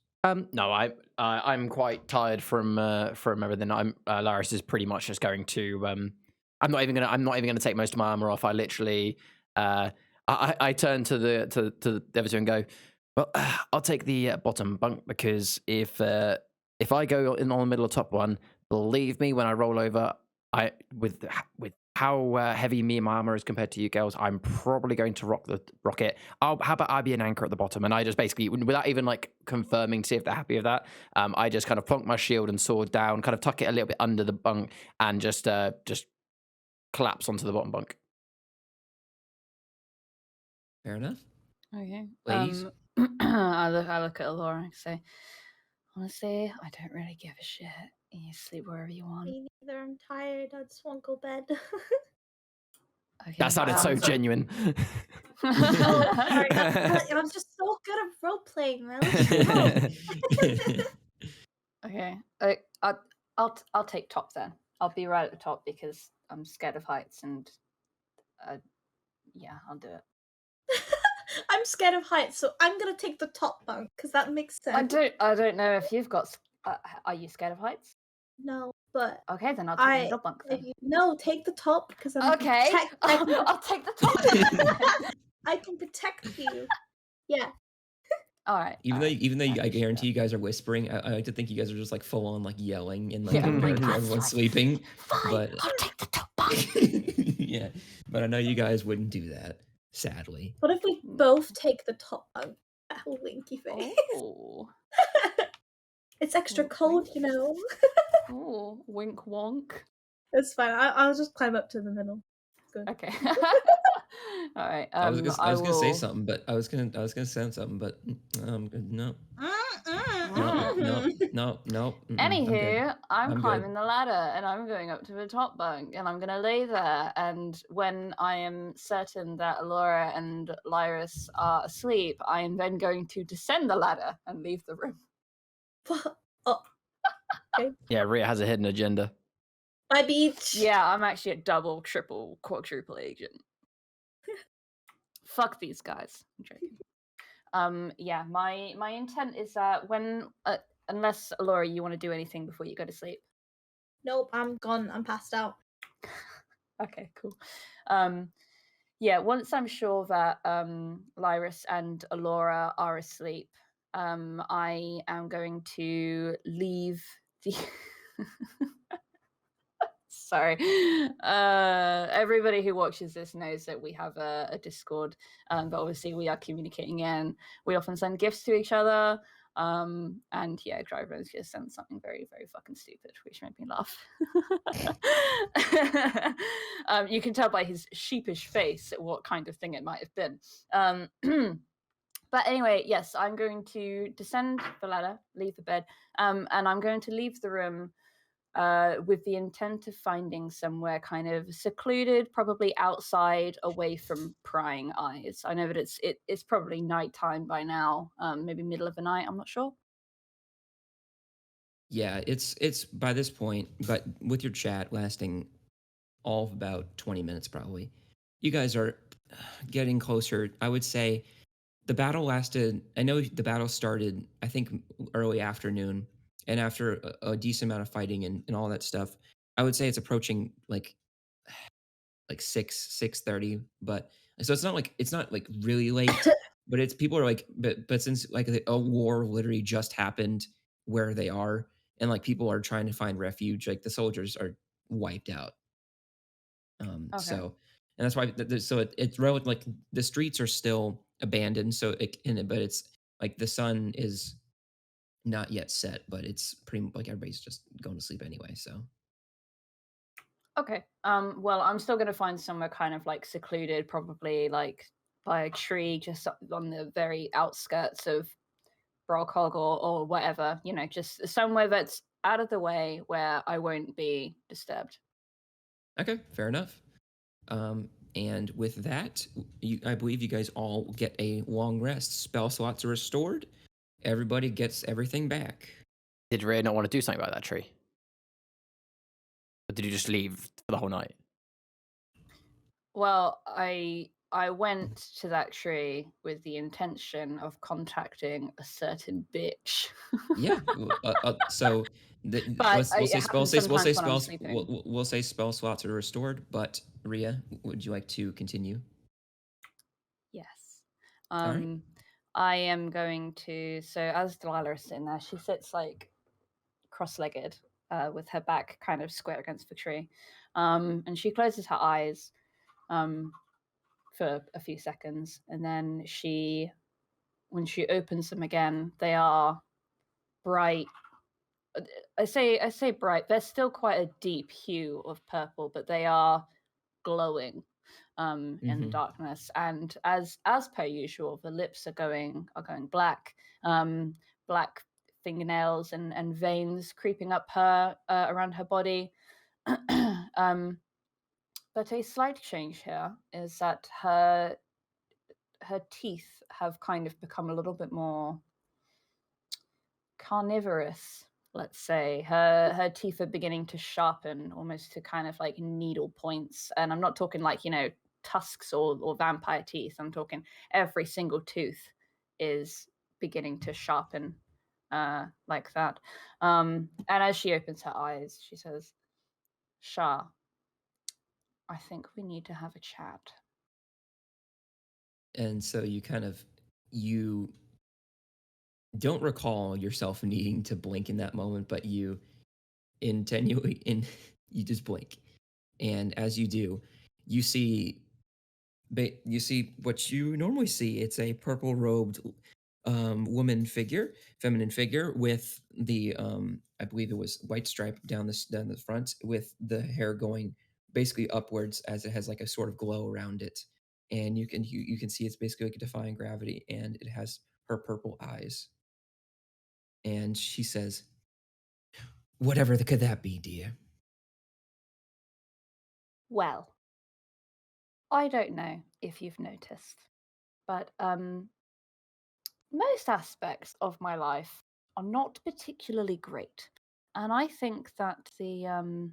No, I'm quite tired from everything. Laris is pretty much just going to. I'm not even gonna take most of my armor off. I literally, I turn to the other 2 and go, well, I'll take the bottom bunk, because if I go in on the middle or top one, believe me, when I roll over, with how heavy me and my armor is compared to you girls, I'm probably going to rock it. How about I be an anchor at the bottom? And I just basically, without even like confirming to see if they're happy with that, I just kind of plonk my shield and sword down, kind of tuck it a little bit under the bunk, and just collapse onto the bottom bunk. Fair enough. Okay. Ladies? I look at Laura and say, honestly, I don't really give a shit. You sleep wherever you want. Me neither. I'm tired. I just want to go bed. Okay. That sounded so genuine. Oh, sorry. I was just so good at role playing, man. Let's go. Okay. I'll take top then. I'll be right at the top because I'm scared of heights, and yeah, I'll do it. I'm scared of heights, so I'm gonna take the top bunk because that makes sense. I don't know if you've got. Are you scared of heights? No, but Okay, then I'll take the middle bunk then. No, take the top because I'm Okay. I'll take the top. I can protect you. Yeah. All right. Even though I guarantee you guys are whispering, I like to think you guys are just like full on like yelling and like everyone's sleeping. Fine, But I'll take the top bunk. yeah, but I know you guys wouldn't do that, sadly. What if we both take the top bunk? That whole winky face. Oh. It's extra cold, you know. Oh, wink wonk. It's fine. I'll just climb up to the middle. Good. Okay. All right. I was gonna say something, but I was gonna say something, but no. No. Anywho, I'm climbing the ladder and I'm going up to the top bunk and I'm gonna lay there. And when I am certain that Alora and Lyris are asleep, I am then going to descend the ladder and leave the room. Oh. Okay. Yeah, Rhea has a hidden agenda. My beach. Yeah, I'm actually a double, triple, quadruple agent. Fuck these guys. I'm joking. Yeah, my intent is that when unless Alora, you want to do anything before you go to sleep. Nope, I'm gone. I'm passed out. Okay, cool. Yeah, once I'm sure that Lyris and Alora are asleep, I am going to leave the Sorry. Everybody who watches this knows that we have a Discord, but obviously we are communicating in. We often send gifts to each other. And yeah, Driver's just sent something very, very fucking stupid, which made me laugh. You can tell by his sheepish face what kind of thing it might have been. But anyway, yes, I'm going to descend the ladder, leave the bed, and I'm going to leave the room with the intent of finding somewhere kind of secluded, probably outside, away from prying eyes. I know that it's probably nighttime by now, maybe middle of the night. I'm not sure. Yeah, it's by this point, but with your chat lasting all of about 20 minutes probably, you guys are getting closer. I would say the battle lasted. I know the battle started, I think, early afternoon. And after a decent amount of fighting and all that stuff, I would say it's approaching like 6:30. But so it's not like really late, but it's people are like, but since like a war literally just happened where they are, and like people are trying to find refuge, like the soldiers are wiped out. Okay. So, and that's why so it's relative, like the streets are still abandoned. So but it's like the sun is not yet set, but it's pretty like everybody's just going to sleep anyway. So Okay. Well, I'm still gonna find somewhere kind of like secluded, probably like by a tree, just on the very outskirts of Brockhog or whatever. You know, just somewhere that's out of the way where I won't be disturbed. okay, fair enough. And with that, I believe you guys all get a long rest. Spell slots are restored. Everybody gets everything back. Did Rhea not want to do something about that tree? Or did you just leave for the whole night? Well, I went to that tree with the intention of contacting a certain bitch. Yeah. So But we'll say spell slots are restored. But Rhea, would you like to continue? Yes. All right. I am going to. So as Delilah is sitting there, she sits like cross-legged, with her back kind of square against the tree, and she closes her eyes for a few seconds, and then when she opens them again, they are bright. I say bright. They're still quite a deep hue of purple, but they are glowing in the darkness. And as per usual, the lips are going black, black fingernails and veins creeping up her around her body. But a slight change here is that her teeth have kind of become a little bit more carnivorous, let's say. Her teeth are beginning to sharpen almost to kind of like needle points. And I'm not talking like, tusks or vampire teeth. I'm talking every single tooth is beginning to sharpen like that. And as she opens her eyes, she says, Shah, I think we need to have a chat. And so you don't recall yourself needing to blink in that moment, but you you just blink. And as you do, you see what you normally see. It's a purple robed feminine figure with the I believe it was white stripe down the front with the hair going basically upwards as it has like a sort of glow around it. And you can see it's basically like defying gravity, and it has her purple eyes. And she says, "Whatever could that be, dear?" Well, I don't know if you've noticed, but most aspects of my life are not particularly great. And I think that the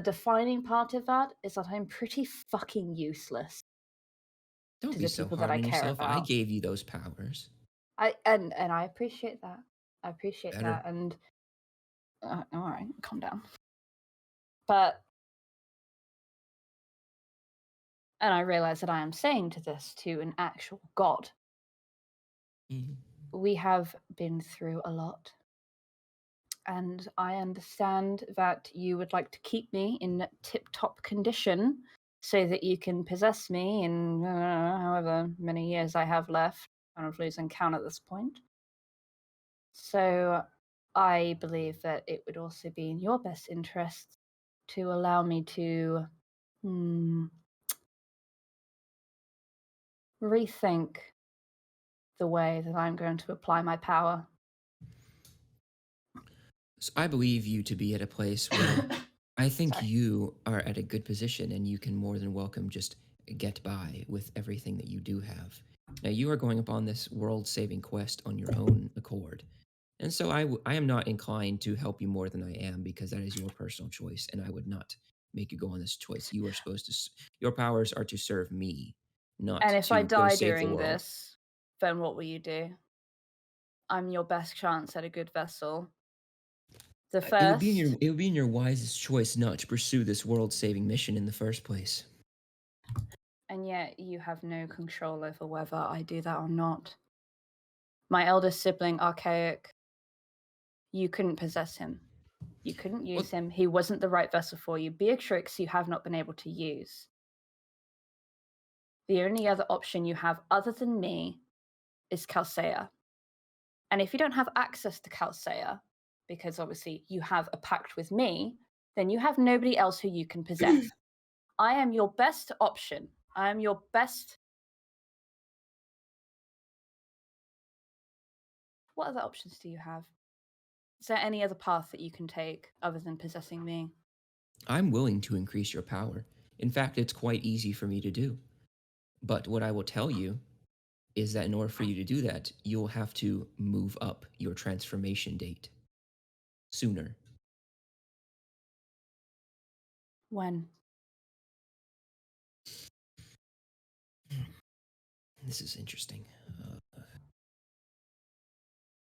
defining part of that is that I'm pretty fucking useless Don't to be the so people that hard I on care yourself. I about. gave you those powers. And I appreciate that. I appreciate Better. that. And all right, calm down. And I realize that I am saying to this to an actual god. Mhm. We have been through a lot. And I understand that you would like to keep me in tip-top condition so that you can possess me in however many years I have left. I'm kind of losing count at this point. So I believe that it would also be in your best interest to allow me to rethink the way that I'm going to apply my power. So I believe you to be at a place where I think Sorry. you are at a good position, and you can more than welcome just get by with everything that you do have. Now, you are going upon this world-saving quest on your own accord. And so I am not inclined to help you more than I am, because that is your personal choice, and I would not make you go on this choice. You are supposed to, your powers are to serve me, not And if I to go die save the during world. this, then what will you do? I'm your best chance at a good vessel. The It would be in your wisest choice not to pursue this world-saving mission in the first place. And yet you have no control over whether I do that or not. My eldest sibling, Archaic, you couldn't possess him. You couldn't use him. He wasn't the right vessel for you. Beatrix, you have not been able to use. The only other option you have other than me is Calcea. And if you don't have access to Calcea, because obviously you have a pact with me, then you have nobody else who you can possess. I am your best option. I am your best. What other options do you have? Is there any other path that you can take other than possessing me? I'm willing to increase your power. In fact, it's quite easy for me to do. But what I will tell you is that in order for you to do that, you'll have to move up your transformation date sooner. When? This is interesting.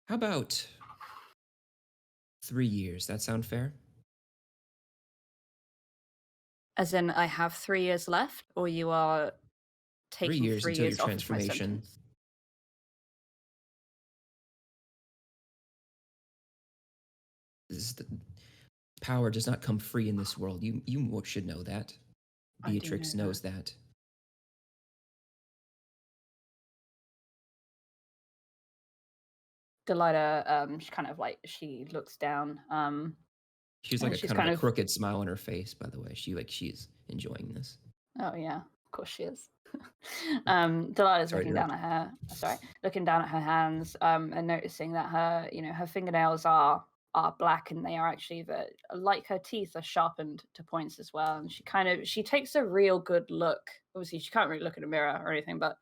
How about 3 years? That sound fair? As in, I have 3 years left, or you are 3 taking years 3 until your years off of my transformation. sentence? The power does not come free in this world. You should know that. I do Beatrix know knows that. Delilah, she kind of like, she looks down. She's and like a she's kind of kind a of- crooked smile on her face, by the way. She's enjoying this. Oh yeah, of course she is. Delilah's Sorry to interrupt. looking down at her hands, and noticing that her, her fingernails are black, and they are actually like her teeth are sharpened to points as well. And she takes a real good look. Obviously, she can't really look in a mirror or anything, but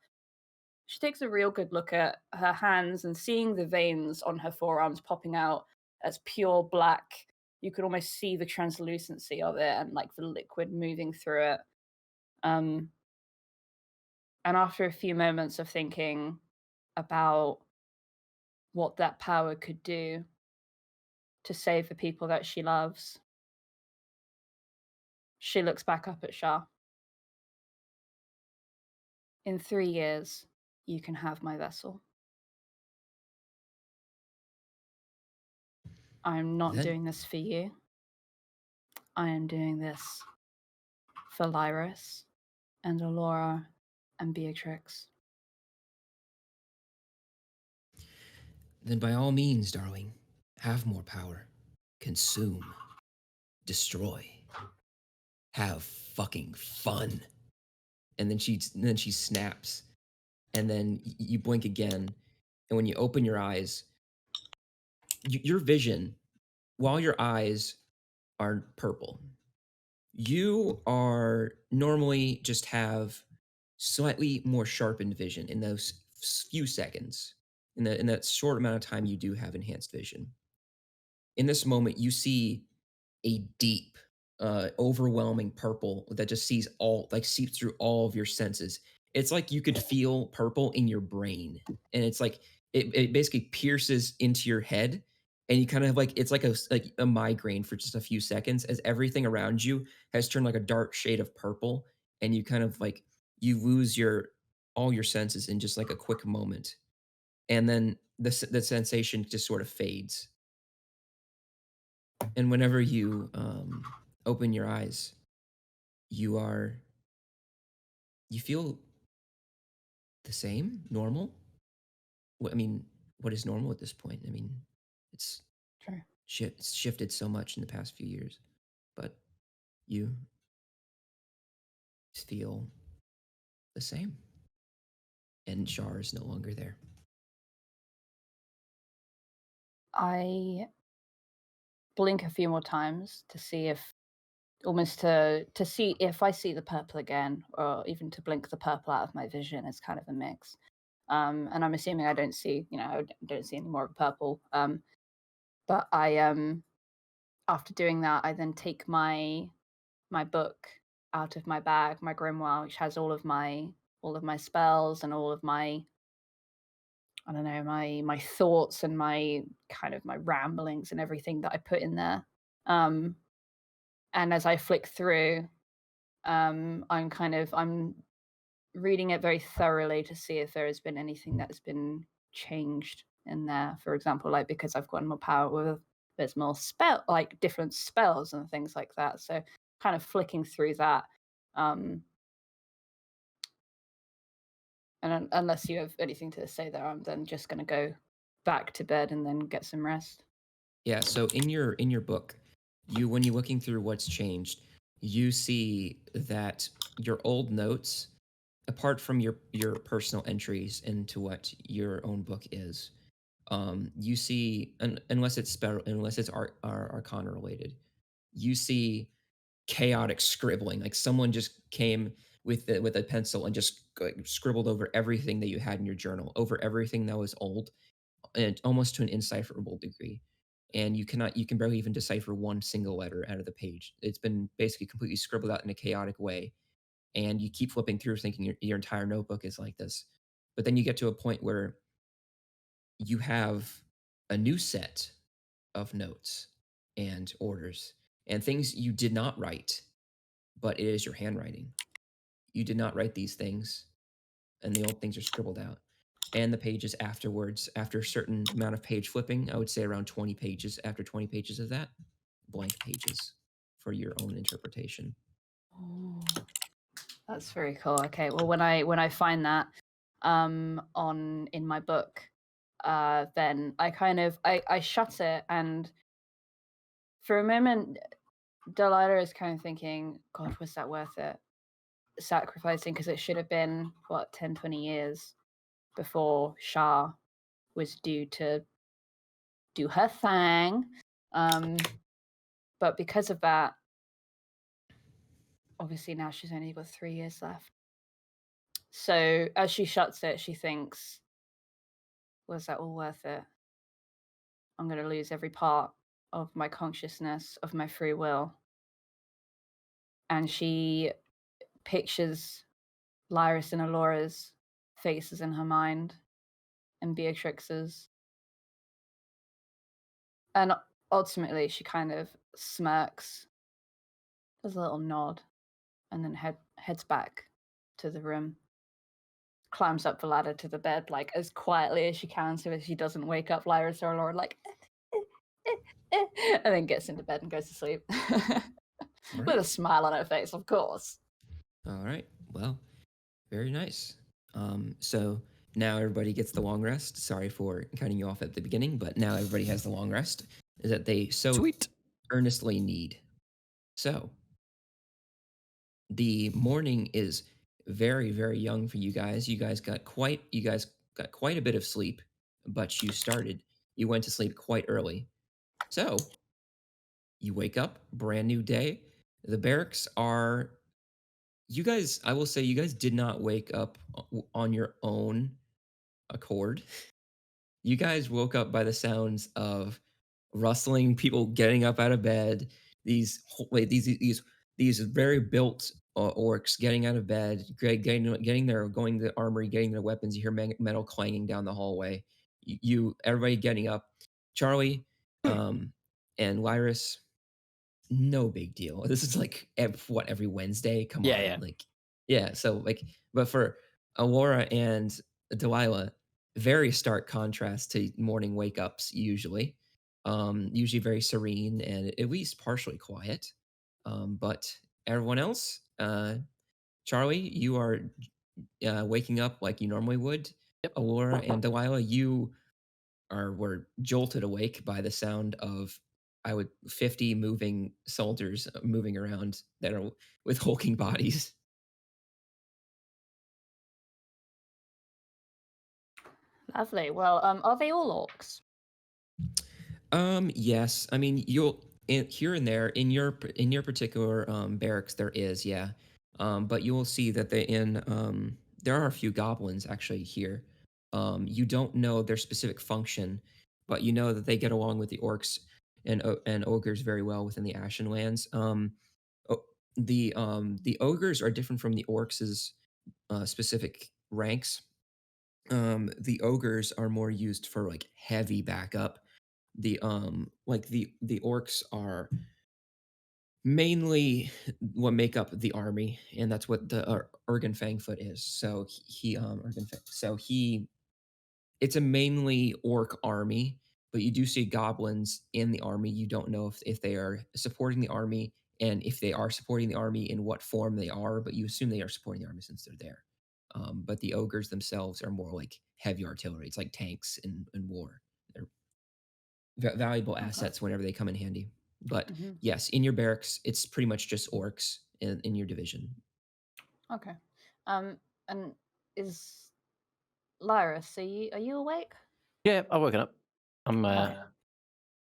she takes a real good look at her hands and seeing the veins on her forearms popping out as pure black. You could almost see the translucency of it and like the liquid moving through it. And after a few moments of thinking about what that power could do to save the people that she loves, she looks back up at Shah. In 3 years, you can have my vessel. I'm not doing this for you. I am doing this for Lyris and Alora and Beatrix. Then by all means, darling, have more power. Consume. Destroy. Have fucking fun. And then she snaps. And then you blink again. And when you open your eyes, your vision, while your eyes are purple, you are normally just have slightly more sharpened vision in those few seconds. In that short amount of time, you do have enhanced vision. In this moment, you see a deep, overwhelming purple that just seeps through all of your senses. It's like you could feel purple in your brain, and it's like it basically pierces into your head, and you kind of like it's like a migraine for just a few seconds as everything around you has turned like a dark shade of purple, and you kind of like you lose all your senses in just like a quick moment, and then the sensation just sort of fades. And whenever you open your eyes, you feel the same, normal. I mean, what is normal at this point? I mean, it's Sure. it's shifted so much in the past few years, but you feel the same. And Shar is no longer there. I blink a few more times to see if almost to see if I see the purple again, or even to blink the purple out of my vision. It's kind of a mix. And I'm assuming I don't see, I don't see any more of purple. But I after doing that, I then take my book out of my bag, my grimoire, which has all of my spells and all of my, I don't know, my thoughts and my kind of my ramblings and everything that I put in there. And as I flick through, I'm reading it very thoroughly to see if there has been anything that has been changed in there. For example, like because I've gotten more power, there's more different spells and things like that. So kind of flicking through that. And unless you have anything to say there, I'm then just going to go back to bed and then get some rest. Yeah. So in your book, when you're looking through what's changed, you see that your old notes, apart from your personal entries into what your own book is, you see, unless it's Arcana related, you see chaotic scribbling. Like someone just came with a pencil and just scribbled over everything that you had in your journal, over everything that was old, and almost to an indecipherable degree. And you can barely even decipher one single letter out of the page. It's been basically completely scribbled out in a chaotic way, and you keep flipping through thinking your entire notebook is like this. But then you get to a point where you have a new set of notes and orders and things you did not write, but it is your handwriting. You did not write these things, and the old things are scribbled out. And the pages afterwards, after a certain amount of page flipping, I would say around 20 pages, after 20 pages of that, blank pages for your own interpretation. Oh, that's very cool. Okay, well when I find that in my book, then I shut it, and for a moment Delilah is kind of thinking, God, was that worth it? sacrificing, because it should have been, what, 10, 20 years before Shah was due to do her thing. But because of that, obviously now she's only got 3 years left. So as she shuts it, she thinks, was that all worth it? I'm going to lose every part of my consciousness, of my free will. And she pictures Lyris and Alora's faces in her mind, and Beatrix's. And ultimately, she kind of smirks, does a little nod, and then heads back to the room, climbs up the ladder to the bed, like, as quietly as she can so that she doesn't wake up Lyris or Alora, like, and then gets into bed and goes to sleep. With a smile on her face, of course. All right. Well, very nice. So now everybody gets the long rest. Sorry for cutting you off at the beginning, but now everybody has the long rest that they so earnestly need. So the morning is very, very young for you guys. You guys got quite a bit of sleep, but you went to sleep quite early. So you wake up, brand new day. The barracks are, I will say, you guys did not wake up on your own accord. You guys woke up by the sounds of rustling, people getting up out of bed. These very built orcs getting out of bed, getting going to the armory, getting their weapons. You hear metal clanging down the hallway. Everybody getting up. Charlie, and Lyris, no big deal. This is like every Wednesday. Come on, Yeah. like yeah. So like, but for Alora and Delilah, very stark contrast to morning wake ups usually. Usually very serene and at least partially quiet. But everyone else, Charlie, you are waking up like you normally would. Yep. Alora and Delilah, you were jolted awake by the sound of 50 moving soldiers moving around that are with hulking bodies. Lovely. Well, are they all orcs? Yes. I mean, here and there in your particular barracks there is, yeah. But you will see that there are a few goblins actually here. You don't know their specific function, but you know that they get along with the orcs and ogres very well within the Ashen Lands. The ogres are different from the orcs' specific ranks. The ogres are more used for like heavy backup. The orcs are mainly what make up the army, and that's what the Ergen Fangfoot is. So it's a mainly orc army, but you do see goblins in the army. You don't know if they are supporting the army, and if they are supporting the army, in what form they are, but you assume they are supporting the army since they're there. But the ogres themselves are more like heavy artillery. It's like tanks in war. They're valuable assets whenever they come in handy. But yes, in your barracks, it's pretty much just orcs in your division. Okay. And is Lyris, are you awake? Yeah, I've woken up. I'm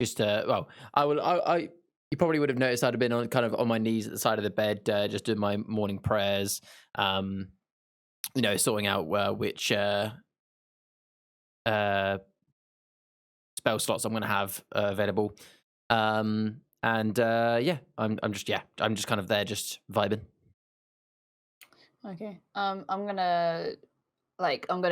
just well, you probably would have noticed I'd have been on my knees at the side of the bed, just doing my morning prayers. Sorting out which spell slots I'm going to have available. I'm just kind of there, just vibing. Okay. I'm gonna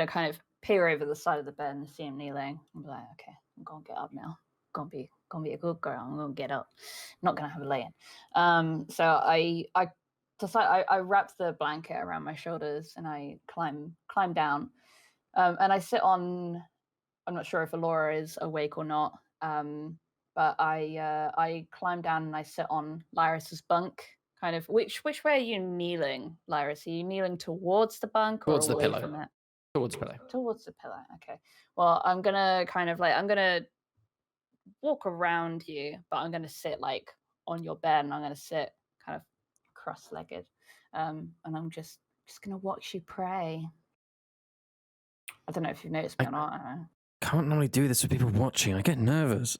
kind of peer over the side of the bed and see him kneeling. I'm like, okay, I'm gonna get up now. Gonna be a good girl. I'm gonna get up. I'm not gonna have a lay-in. So I decide I wrap the blanket around my shoulders and I climb down. And I sit on. I'm not sure if Alora is awake or not. But I climb down and I sit on Lyris's bunk. Kind of. Which way are you kneeling, Lyris? Are you kneeling towards the bunk or Towards the away pillow. from it? Towards the pillow. Towards the pillow. Okay. Well, I'm gonna walk around you, but I'm gonna sit like on your bed, and I'm gonna sit kind of cross-legged. and I'm just gonna watch you pray. I don't know if you've noticed me or not. I don't know. Can't normally do this with people watching. I get nervous.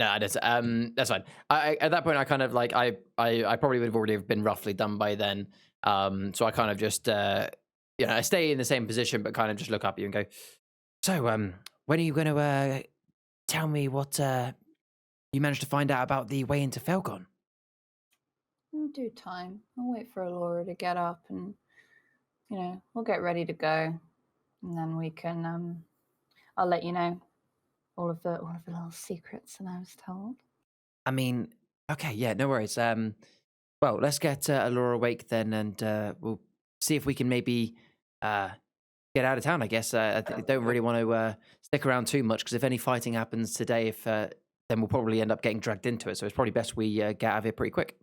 No, that's fine. I at that point I kind of like I probably would have already been roughly done by then. So I kind of just I stay in the same position but kind of just look up at you and go, so when are you going to tell me what you managed to find out about the way into Felgon? In due time. I'll wait for Laura to get up and we'll get ready to go. And then we can I'll let you know all of the little secrets that I was told. I mean, okay, yeah, no worries. Well, let's get Laura awake then, and we'll see if we can maybe get out of town. I guess I don't really want to stick around too much because if any fighting happens today, then we'll probably end up getting dragged into it. So it's probably best we get out of here pretty quick.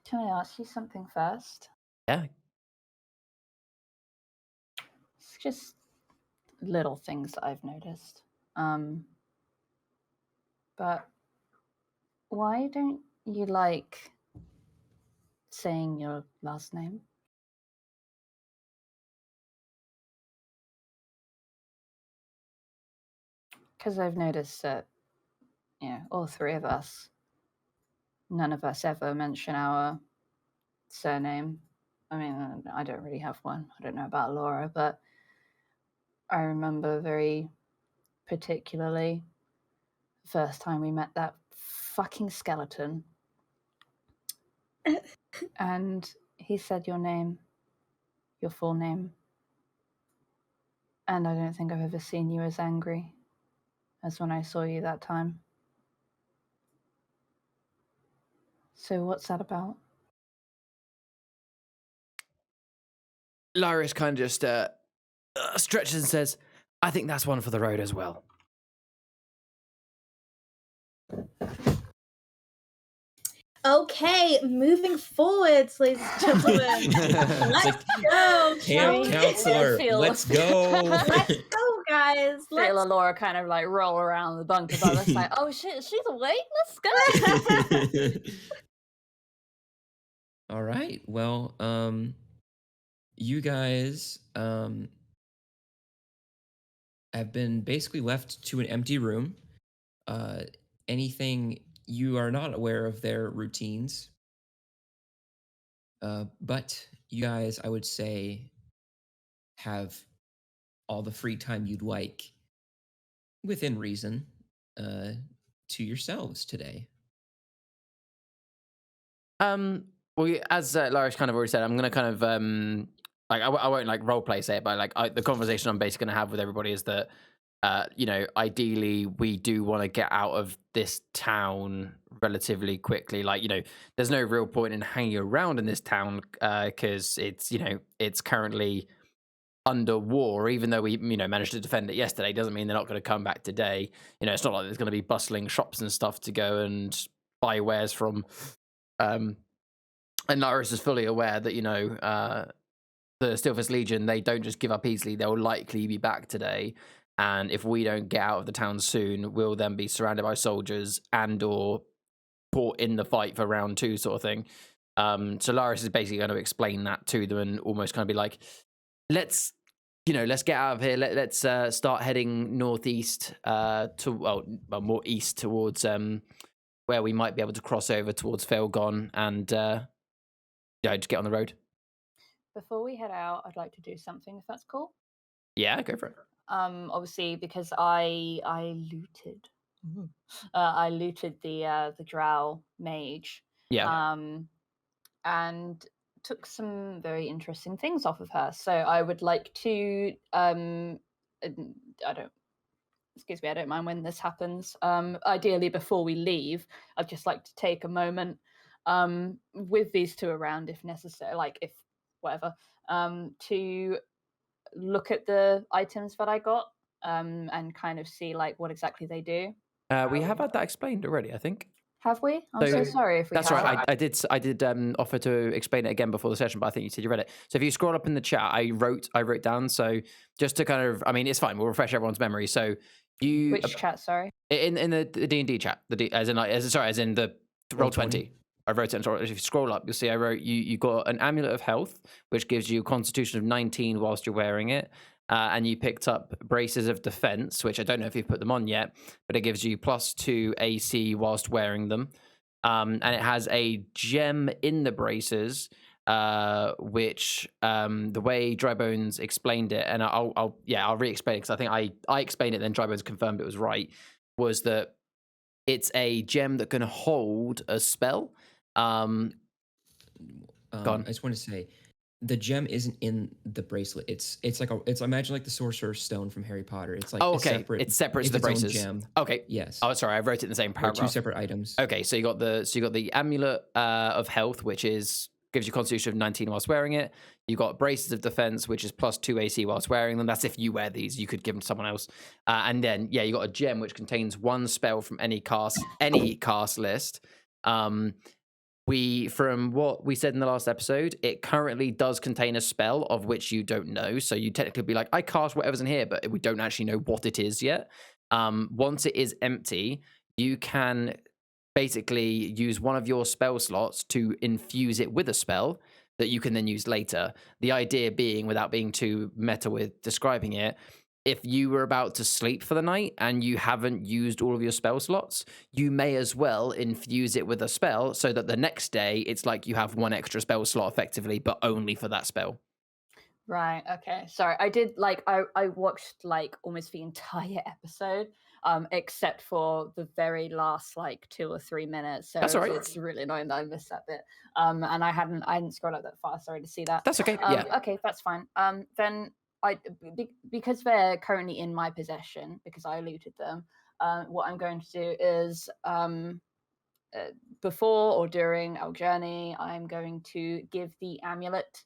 Can I ask you something first? Yeah. It's just little things that I've noticed. But why don't you like saying your last name? Because I've noticed that, all three of us, none of us ever mention our surname. I mean, I don't really have one. I don't know about Laura, but I remember very particularly the first time we met that fucking skeleton. And he said your name, your full name. And I don't think I've ever seen you as angry as when I saw you that time. So what's that about? Lyris kind of just stretches and says, I think that's one for the road as well. Okay, moving forwards, ladies and gentlemen. Let's go. Camp counselor, let's go. Let's go, guys. Feel Laura kind of like roll around the bunker, but it's like, oh shit, she's awake. Let's go. All right. Well, you guys have been basically left to an empty room. Anything you are not aware of their routines, but you guys, I would say, have all the free time you'd like, within reason, to yourselves today. Well, as Larish kind of already said, I'm gonna kind of I won't like role play say it, but like the conversation I'm basically gonna have with everybody is that ideally we do want to get out of this town relatively quickly. Like, there's no real point in hanging around in this town because it's currently under war. Even though we managed to defend it yesterday, doesn't mean they're not going to come back today. It's not like there's going to be bustling shops and stuff to go and buy wares from. And Laris is fully aware that the Steelfist Legion, they don't just give up easily. They'll likely be back today. And if we don't get out of the town soon, we'll then be surrounded by soldiers and or caught in the fight for round 2 sort of thing. So Laris is basically going to explain that to them and almost kind of be like, let's get out of here. Let's start heading northeast more east towards where we might be able to cross over towards Felgon and just get on the road. Before we head out, I'd like to do something, if that's cool. Yeah, go for it. Obviously, because I looted. I looted the Drow mage. Yeah. And took some very interesting things off of her. So I would like to I don't mind when this happens. Ideally before we leave, I'd just like to take a moment with these two around if necessary, like if whatever, to look at the items that I got and kind of see like what exactly they do. We have had that explained already, I think. Have we? I'm so sorry if we That's have. right. I did offer to explain it again before the session, but I think you said you read it. So if you scroll up in the chat, I wrote down. So just to kind of, I mean, it's fine. We'll refresh everyone's memory. So Which chat? Sorry. In the D&D chat, as in the Roll 20. I wrote it. If you scroll up, you'll see I wrote you got an amulet of health, which gives you a constitution of 19 whilst you're wearing it. And you picked up braces of defense, which I don't know if you've put them on yet, but it gives you +2 AC whilst wearing them. And it has a gem in the braces, which the way Drybones explained it, and I'll re-explain it because I think I explained it, then Drybones confirmed it was right, was that it's a gem that can hold a spell. Gone. I just want to say, the gem isn't in the bracelet. It's like it's imagine like the Sorcerer's Stone from Harry Potter. It's like Okay. It's separate to the its own braces. gem. Okay. Yes. Oh, sorry, I wrote it in the same They're paragraph. two separate items. Okay, so you got the amulet of health, which gives you constitution of 19 whilst wearing it. You got braces of defense, which is +2 AC whilst wearing them. That's if you wear these. You could give them to someone else. And then you got a gem which contains one spell from any cast list. From what we said in the last episode, it currently does contain a spell of which you don't know. So you technically be like, I cast whatever's in here, but we don't actually know what it is yet. Once it is empty, you can basically use one of your spell slots to infuse it with a spell that you can then use later. The idea being, without being too meta with describing it, if you were about to sleep for the night and you haven't used all of your spell slots, you may as well infuse it with a spell so that the next day it's like you have one extra spell slot effectively, but only for that spell. Right. Okay. Sorry. I did I watched like almost the entire episode, except for the very last like 2 or 3 minutes. So That's all right. it's really annoying that I missed that bit. And I hadn't scrolled up that far. Sorry to see that. That's okay. Yeah. Okay, that's fine. Then because they're currently in my possession because I looted them. What I'm going to do is before or during our journey, I'm going to give the amulet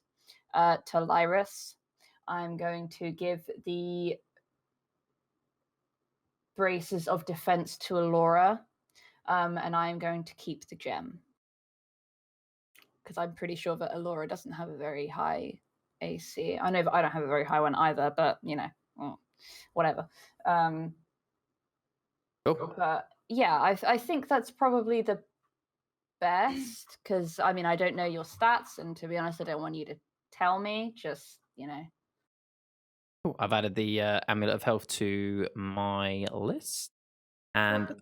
to Lyris. I'm going to give the braces of defense to Alora, and I'm going to keep the gem because I'm pretty sure that Alora doesn't have a very high AC. I know that I don't have a very high one either, but whatever. But yeah, I think that's probably the best because I mean I don't know your stats, and to be honest, I don't want you to tell me. Just Cool. I've added the amulet of health to my list, and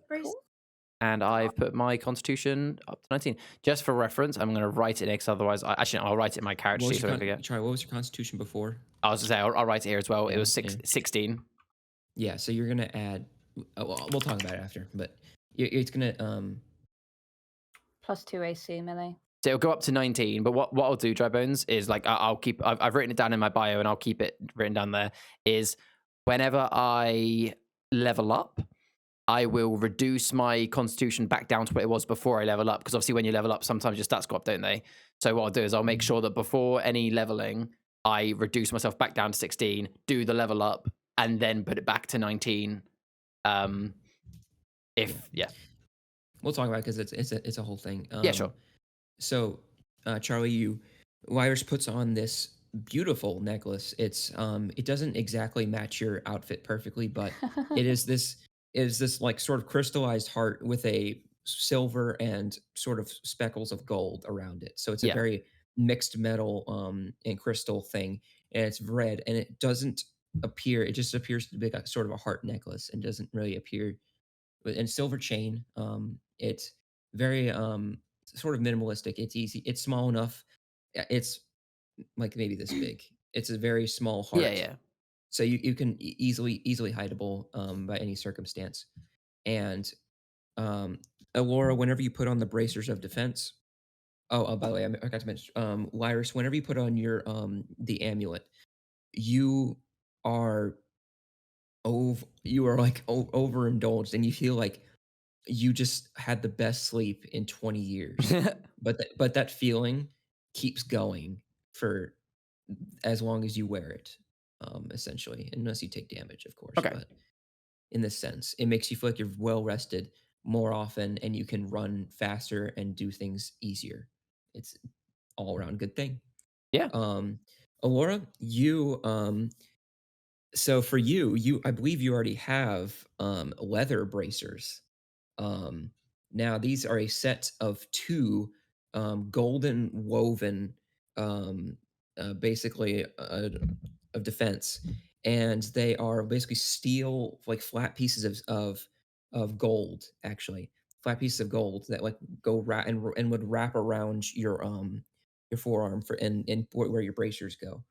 I've put my constitution up to 19. Just for reference, I'm going to write it next. Otherwise, I'll write it in my character sheet so I don't forget. Charlie, what was your constitution before? I was going to say I'll write it here as well. It was 16. Yeah, so you're gonna add. Well, we'll talk about it after, but it's gonna +2 AC melee. So it'll go up to 19. But what I'll do, Drybones, is like I'll keep. I've written it down in my bio, and I'll keep it written down there. Is whenever I level up, I will reduce my constitution back down to what it was before I level up. Because obviously, when you level up, sometimes your stats go up, don't they? So what I'll do is I'll make sure that before any leveling, I reduce myself back down to 16, do the level up, and then put it back to 19. We'll talk about it because it's a whole thing. Yeah, sure. So, Charlie, Lyris puts on this beautiful necklace. It doesn't exactly match your outfit perfectly, but it is this like sort of crystallized heart with a silver and sort of speckles of gold around it. So it's a very mixed metal and crystal thing, and it's red, and it doesn't appear. It just appears to be like sort of a heart necklace, and doesn't really appear. And silver chain. It's very sort of minimalistic. It's easy. It's small enough. It's like maybe this big. It's a very small heart. Yeah. So you can easily hideable by any circumstance. And Alora, whenever you put on the bracers of defense. Oh, by the way, I forgot to mention, Lyris, whenever you put on your the amulet, you are like overindulged, and you feel like you just had the best sleep in 20 years. but that feeling keeps going for as long as you wear it, essentially, unless you take damage, of course. Okay. But in this sense, it makes you feel like you're well rested more often, and you can run faster and do things easier. It's all around good thing. Yeah. Alora, so for you, I believe you already have leather bracers. Now, these are a set of 2 golden woven, basically, of defense, and they are basically steel, like flat pieces of gold, actually, flat pieces of gold that like and would wrap around your forearm and where your bracers go,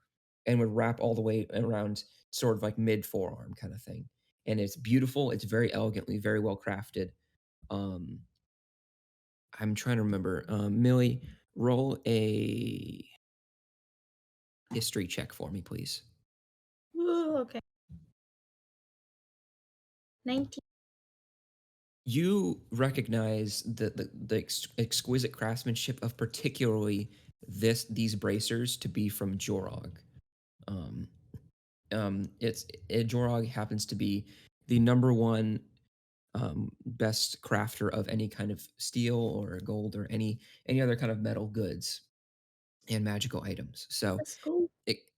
and would wrap all the way around, sort of like mid forearm kind of thing. And it's beautiful. It's very elegantly, very well crafted. Um, I'm trying to remember. Millie, roll a history check for me, please. Ooh, okay. 19. You recognize the exquisite craftsmanship of particularly these bracers to be from Jorog. Um, Jorog happens to be the number one best crafter of any kind of steel or gold or any other kind of metal goods and magical items. So That's cool.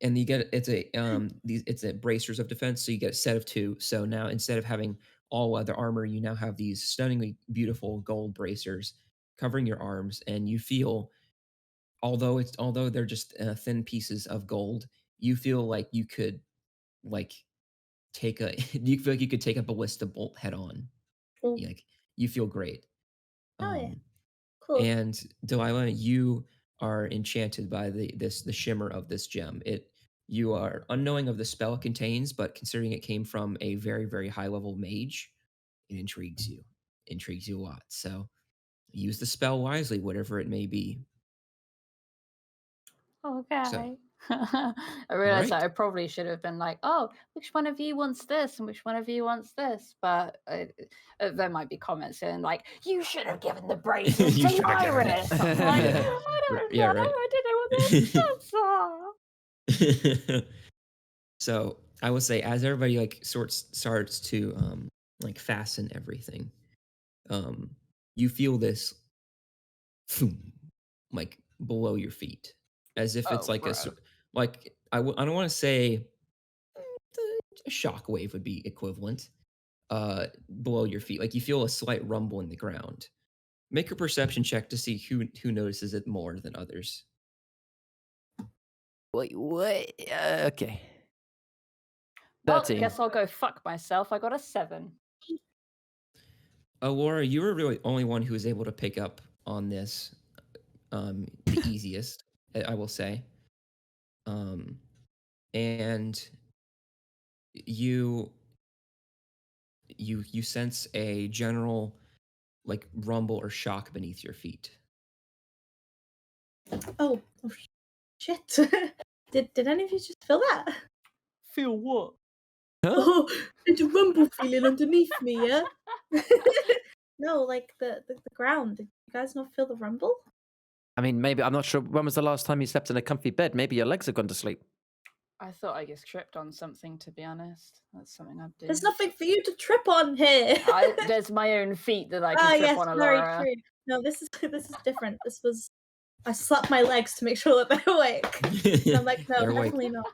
and you get it's a bracers of defense, so you get a set of 2. So now instead of having all leather armor, you now have these stunningly beautiful gold bracers covering your arms, and you feel, although they're just thin pieces of gold, you feel like you could like take a you feel like you could take a ballista bolt head on. Cool. Like you feel great. Oh yeah. Um, Cool. and Delilah, you are enchanted by the shimmer of this gem. You are unknowing of the spell it contains, but considering it came from a very, very high level mage, it intrigues you. Intrigues you a lot. So use the spell wisely, whatever it may be. So, Okay. I all realized that right. I probably should have been like, oh, which one of you wants this and which one of you wants this? But there might be comments in like, you should have given the braces You to should have given it. Iris. I'm like, Yeah. I don't Yeah, know. right. I didn't know what this was. So I would say as everybody like starts to like fasten everything, you feel this like below your feet, as if it's Oh, like bro. like I don't want to say a shock wave would be equivalent below your feet. Like you feel a slight rumble in the ground. Make a perception check to see who notices it more than others. Wait, what? Okay. Well, 13. guess I'll go fuck myself. I got a 7. Laura, you were really only one who was able to pick up on this the easiest, I will say. And you sense a general like rumble or shock beneath your feet. Oh shit. Did any of you just feel that? Feel what? Huh? Oh, it's a rumble feeling underneath me, yeah? No, like the ground. Did you guys not feel the rumble? I mean, maybe, I'm not sure. When was the last time you slept in a comfy bed? Maybe your legs have gone to sleep. I thought I just tripped on something, to be honest. That's something I'd do. There's nothing for you to trip on here. There's my own feet that I can Ah, trip yes, on, very Alora. true. No, this is different. This was I slapped my legs to make sure that they're awake. And I'm like, no, They're awake. definitely not.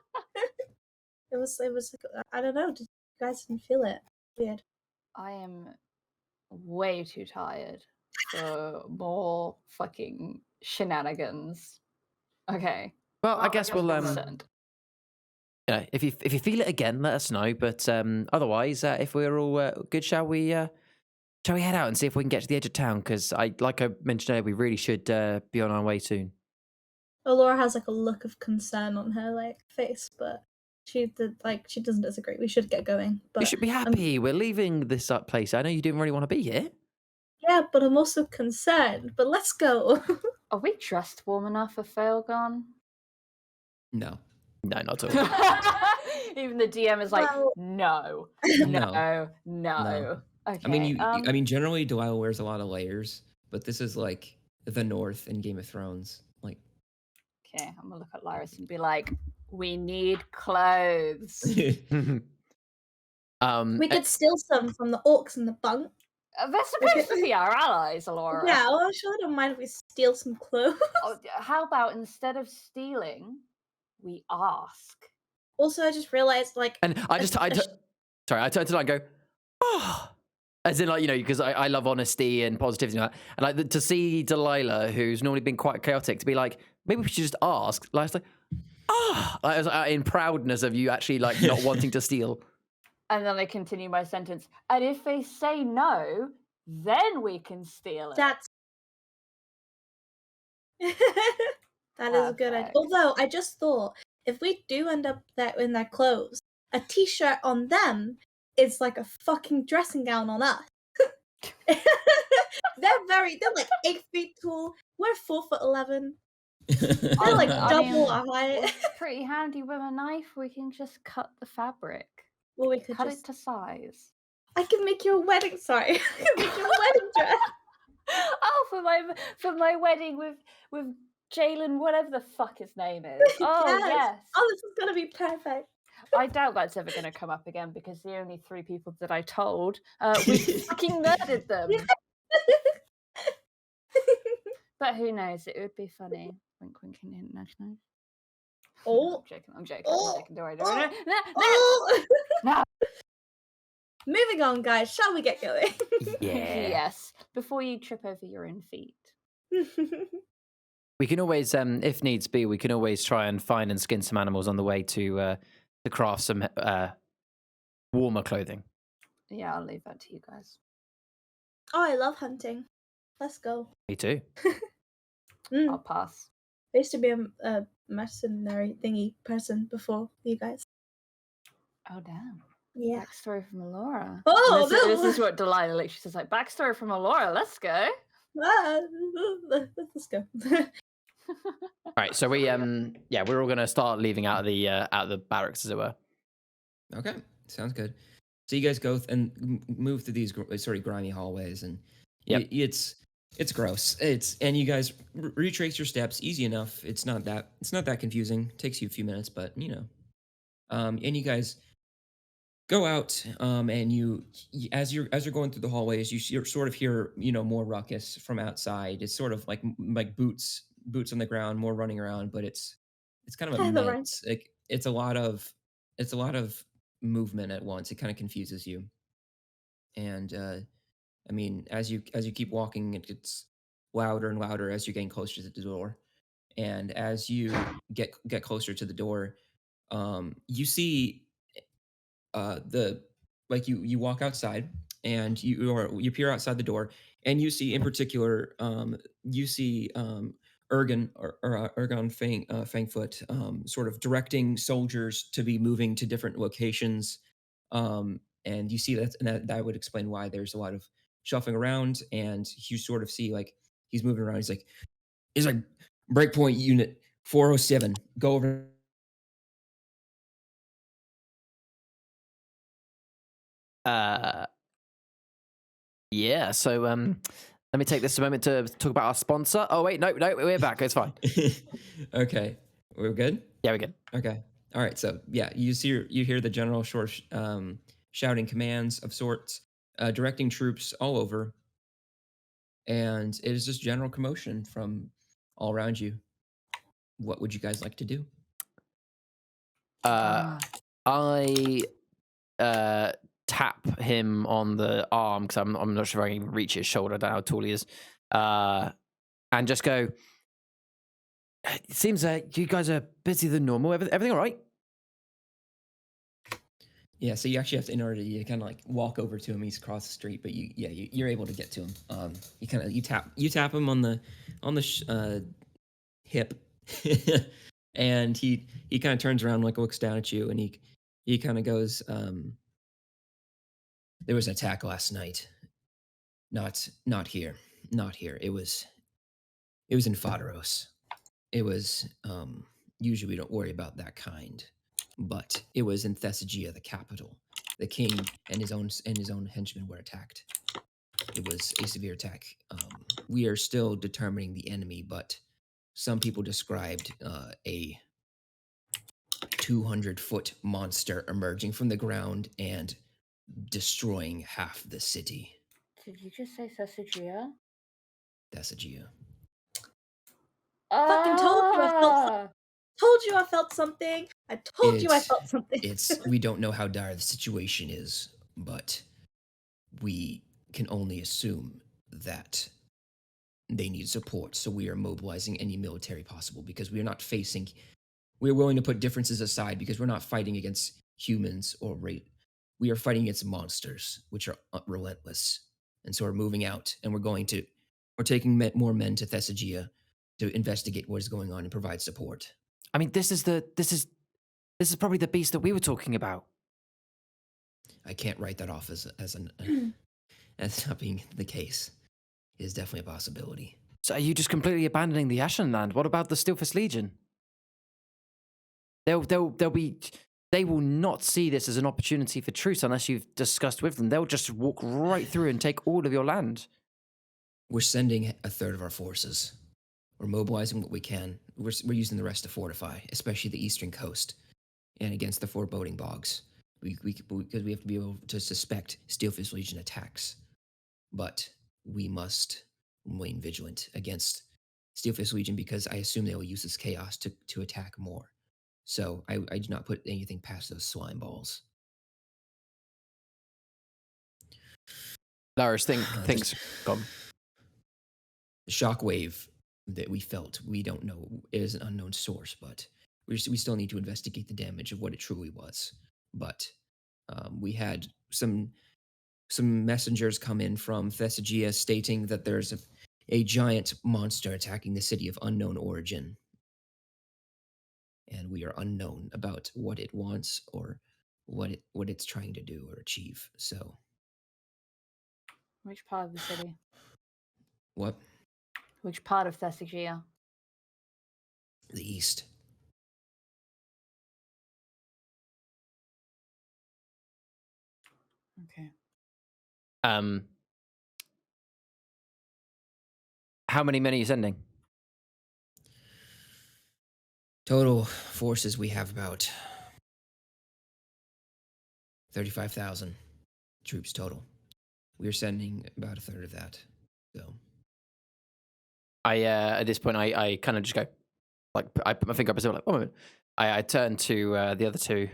It was like, I don't know. You guys didn't feel it. Weird. I am way too tired for more fucking shenanigans. Okay. Well, I guess we'll concerned. if you feel it again, let us know. But otherwise, if we're all good, shall we head out and see if we can get to the edge of town? Because like I mentioned earlier, we really should be on our way soon. Well, Laura has like a look of concern on her like face, but she doesn't disagree. We should get going. But You should be happy. We're leaving this place. I know you didn't really want to be here. yeah, but I'm also concerned. But let's go. Are we dressed warm enough for Failgun? No. No, not at all. Even the DM is like, Well- no. No. Okay. I mean, generally Delilah wears a lot of layers, but this is like the North in Game of Thrones. Like, okay, I'm gonna look at Lyris and be like, we need clothes. We could steal some from the orcs in the bunk. They're supposed to be our allies, Alora. Yeah, well, I'm sure I don't mind if we steal some clothes. How about instead of stealing, we ask? Also, I just realized, like, And I turned to her and go, oh. As in, like, because I love honesty and positivity, and like to see Delilah, who's normally been quite chaotic, to be like, maybe we should just ask. Like, it's like, in proudness of you actually like not wanting to steal. And then I continue my sentence. And if they say no, then we can steal it. That's that is a good idea. Perfect. Although I just thought, if we do end up in their clothes, a t-shirt on them is like a fucking dressing gown on us. They're like 8 feet tall. We're 4'11". They're like double our height. It's pretty handy with a knife. We can just cut the fabric. Well, we could Cut just it to size. I can make you a wedding. Sorry, I can make you a wedding dress. Oh, for my wedding with Jalen, whatever the fuck his name is. Oh yes. Oh, this is gonna be perfect. I doubt that's ever going to come up again because the only 3 people that I told, we fucking murdered them. But who knows? It would be funny. Wink, wink, and hint, nudge, nudge. Oh, I'm joking. Oh. Don't worry. oh. No. Moving on, guys. Shall we get going? Yeah. Yes. Before you trip over your own feet. We can always, if needs be, we can always try and find and skin some animals on the way to craft some warmer clothing. Yeah, I'll leave that to you guys. Oh, I love hunting. Let's go. Me too. I'll pass. I used to be a mercenary thingy person before you guys. Oh damn. Yeah. Backstory from Alora. Oh, this is what Delilah literally says, like, backstory from Alora, let's go. Let's go. All right, so we're all gonna start leaving out of the barracks, as it were. Okay, sounds good. So you guys go and move through these sort of grimy hallways, and it's gross. And you guys retrace your steps, easy enough. It's not that confusing. Takes you a few minutes, but and you guys go out, and you as you're going through the hallways, you sort of hear more ruckus from outside. It's sort of like boots on the ground, more running around, but it's kind of a mix. Like it's a lot of movement at once. It kind of confuses you. And I mean, as you keep walking, it gets louder and louder as you're getting closer to the door. And as you get closer to the door, you see you walk outside, and you peer outside the door, and you see in particular Ergon Fangfoot sort of directing soldiers to be moving to different locations. And you see that would explain why there's a lot of shuffling around, and you sort of see like he's moving around. He's like breakpoint unit 407, go over. Yeah, so let me take this a moment to talk about our sponsor. Oh wait, no, we're back. It's fine. Okay, we're good. Yeah, we're good. Okay, all right. So yeah, you hear the general shouting commands of sorts, directing troops all over, and it is just general commotion from all around you. What would you guys like to do? I tap him on the arm because I'm not sure if I can even reach his shoulder. I don't know how tall he is, and just go. It seems like you guys are busier than normal. Everything all right? Yeah, so you actually have to, in order to kind of like walk over to him. He's across the street, but you're able to get to him. You tap him on the hip, and he kind of turns around, like looks down at you, and he kind of goes, there was an attack last night. Not here. It was in Foderos. It was usually we don't worry about that kind, but it was in Thessagia, the capital. The king and his own henchmen were attacked. It was a severe attack. We are still determining the enemy, but some people described a 200-foot monster emerging from the ground and destroying half the city. Did you just say Thessagia? Thessagia. Fucking told you I felt something. I told you I felt something. We don't know how dire the situation is, but we can only assume that they need support. So we are mobilizing any military possible because we are not facing. We're willing to put differences aside because we're not fighting against humans or we are fighting against monsters, which are relentless. And so we're moving out, and we're taking more men to Thessagia to investigate what is going on and provide support. I mean, this is probably the beast that we were talking about. I can't write that off as not being the case. It is definitely a possibility. So are you just completely abandoning the Ashen Land? What about the Steelfist Legion? They will not see this as an opportunity for truce unless you've discussed with them. They'll just walk right through and take all of your land. We're sending a third of our forces. We're mobilizing what we can. We're using the rest to fortify, especially the eastern coast and against the foreboding bogs. Because we have to be able to suspect Steelfist Legion attacks. But we must remain vigilant against Steelfist Legion because I assume they will use this chaos to attack more. So I do not put anything past those slime balls. Lars thinks gone. The shockwave that we felt, we don't know. It is an unknown source, but we still need to investigate the damage of what it truly was. But we had some messengers come in from Thessagia stating that there's a giant monster attacking the city of unknown origin. And we are unknown about what it wants or what it's trying to do or achieve. So, Which part of the city? what? Which part of Thessagia? The east. Okay. How many men are you sending? Total forces, we have about 35,000 troops total. We are sending about a third of that. So At this point, I kind of just go, like, I put my finger up and say, like, oh, a minute. I turn to the other two.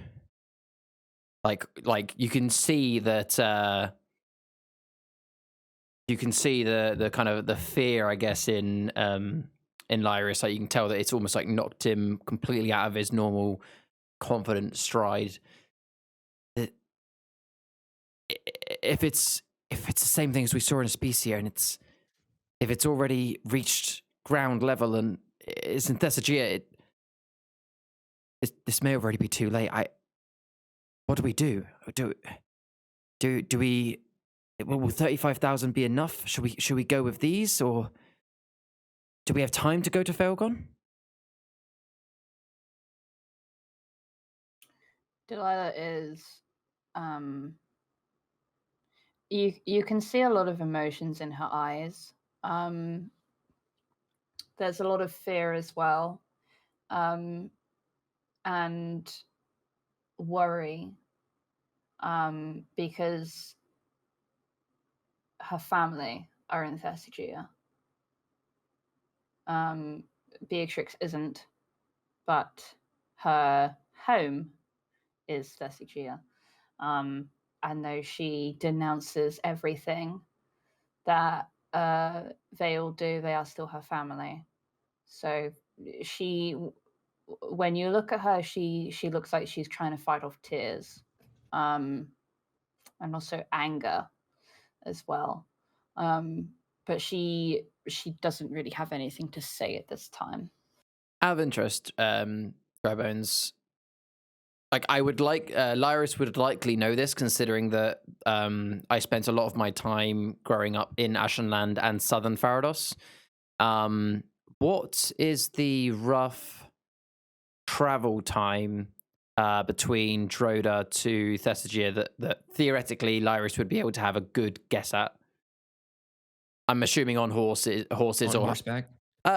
Like you can see that. You can see the kind of the fear, I guess, in Lyris. Like you can tell that it's almost like knocked him completely out of his normal confident stride. If it's the same thing as we saw in Specia, and if it's already reached ground level and it's in Thessagia, this may already be too late. What do we do? Do we? Will 35,000 be enough? Should we go with these, or do we have time to go to Felgon? Delilah is, you can see a lot of emotions in her eyes. There's a lot of fear as well, and worry, because her family are in Thessagia. Beatrix isn't, but her home is Thessagia. And though she denounces everything that Vale do, they are still her family. So when you look at her, she looks like she's trying to fight off tears, and also anger as well. But she doesn't really have anything to say at this time. Out of interest, Drybones, like I would like Lyris would likely know this, considering that I spent a lot of my time growing up in Ashen Land and Southern Farados. What is the rough travel time between Droda to Thessagia that theoretically Lyris would be able to have a good guess at? I'm assuming on horses on or horseback.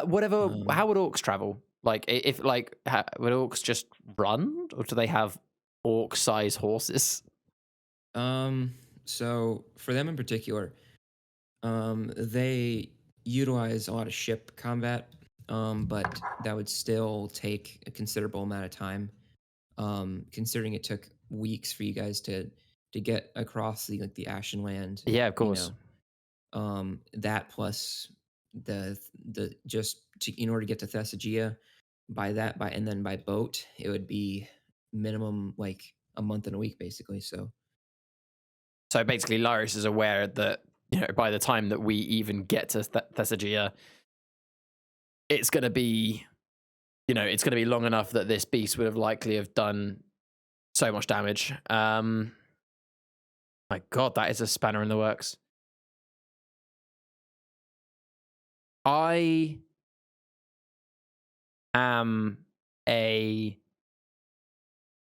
Whatever. How would orcs travel? Like, would orcs just run, or do they have orc-size horses? So for them in particular, they utilize a lot of ship combat, but that would still take a considerable amount of time. Considering it took weeks for you guys to get across the Ashen Land. Yeah, of course. That plus the just in order to get to Thessagia, and then by boat, it would be minimum like a month and a week, basically. So basically, Lyris is aware that by the time that we even get to Thessagia, it's going to be it's going to be long enough that this beast would have likely have done so much damage. My God, that is a spanner in the works. I am a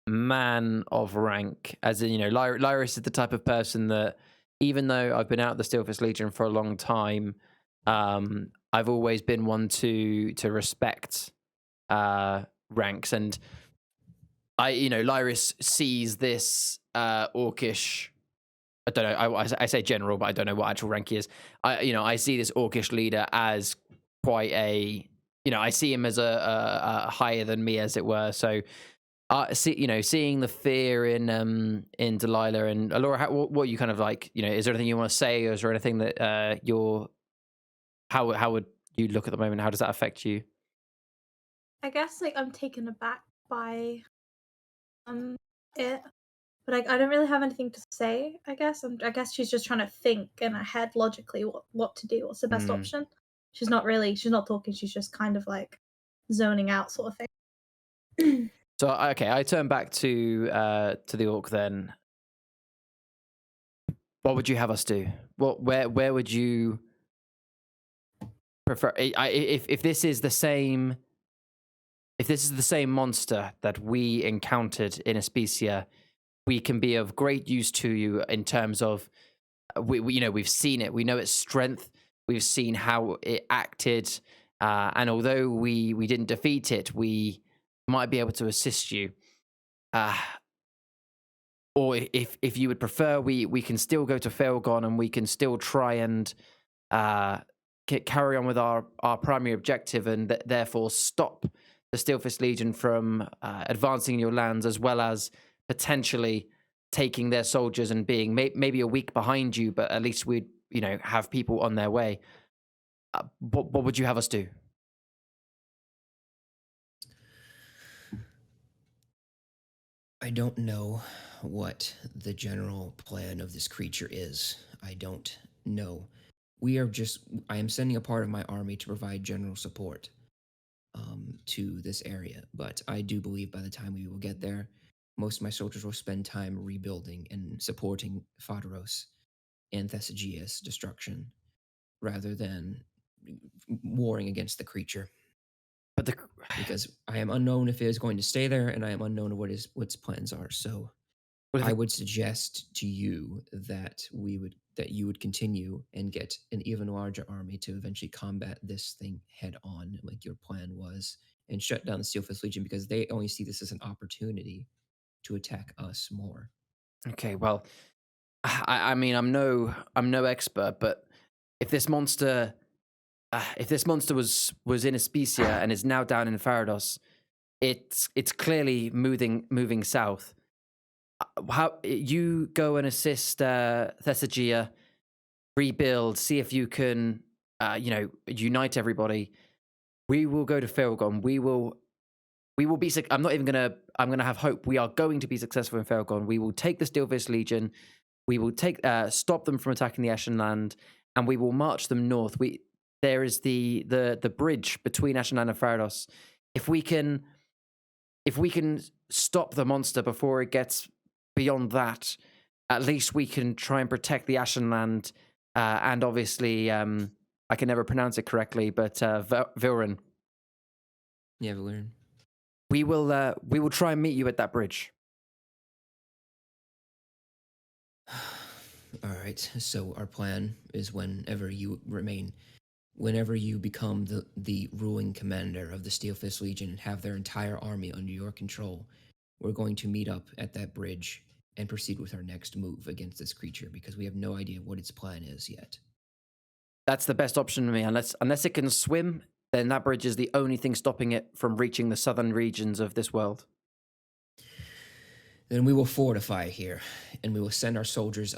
man of rank, as in, Lyris is the type of person that, even though I've been out of the Steelfist Legion for a long time, I've always been one to respect ranks. And Lyris sees this orcish, I don't know, I say general, but I don't know what actual rank he is. I see this orcish leader as quite a, I see him as a higher than me, as it were. So, seeing the fear in Delilah and Alora, what you kind of like, is there anything you want to say, or is there anything that how would you look at the moment? How does that affect you? I guess like I'm taken aback by it, but I don't really have anything to say. I guess she's just trying to think in her head logically what to do, what's the best option. She's not talking. She's just kind of like zoning out, sort of thing. So okay, I turn back to the orc then. What would you have us do? Where would you prefer? If this is the same, monster that we encountered in Aspecia, we can be of great use to you in terms of we've seen it, we know its strength, we've seen how it acted, and although we didn't defeat it, we might be able to assist you. Or if you would prefer, we can still go to Failgon and we can still try and carry on with our primary objective, and therefore stop the Steelfist Legion from advancing in your lands, as well as potentially taking their soldiers and being maybe a week behind you, but at least we'd have people on their way. What would you have us do? I don't know what the general plan of this creature is. I don't know. I am sending a part of my army to provide general support to this area, but I do believe by the time we will get there, most of my soldiers will spend time rebuilding and supporting Phaderos and Thessagia's destruction, rather than warring against the creature. But because I am unknown if it is going to stay there, and I am unknown what its plans are. So I would suggest to you that you would continue and get an even larger army to eventually combat this thing head on, like your plan was, and shut down the Steelfist Legion, because they only see this as an opportunity to attack us more. Okay, well, I mean, I'm no expert, but if this monster was in Aspecia and is now down in Farados, it's clearly moving south. How you go and assist Thessagia, rebuild, see if you can unite everybody. We will go to Failgon. We will be. I'm gonna have hope. We are going to be successful in Failgon. We will take the Steelfist Legion. We will stop them from attacking the Ashen Land, and we will march them north. There is the bridge between Ashen Land and Farados. If we can stop the monster before it gets beyond that, at least we can try and protect the Ashen Land, and obviously, I can never pronounce it correctly, but Vilren. Yeah, Vilren. We will try and meet you at that bridge. All right. So our plan is whenever you become the ruling commander of the Steelfist Legion and have their entire army under your control, we're going to meet up at that bridge and proceed with our next move against this creature, because we have no idea what its plan is yet. That's the best option to me. Unless it can swim, then that bridge is the only thing stopping it from reaching the southern regions of this world. Then we will fortify here, and we will send our soldiers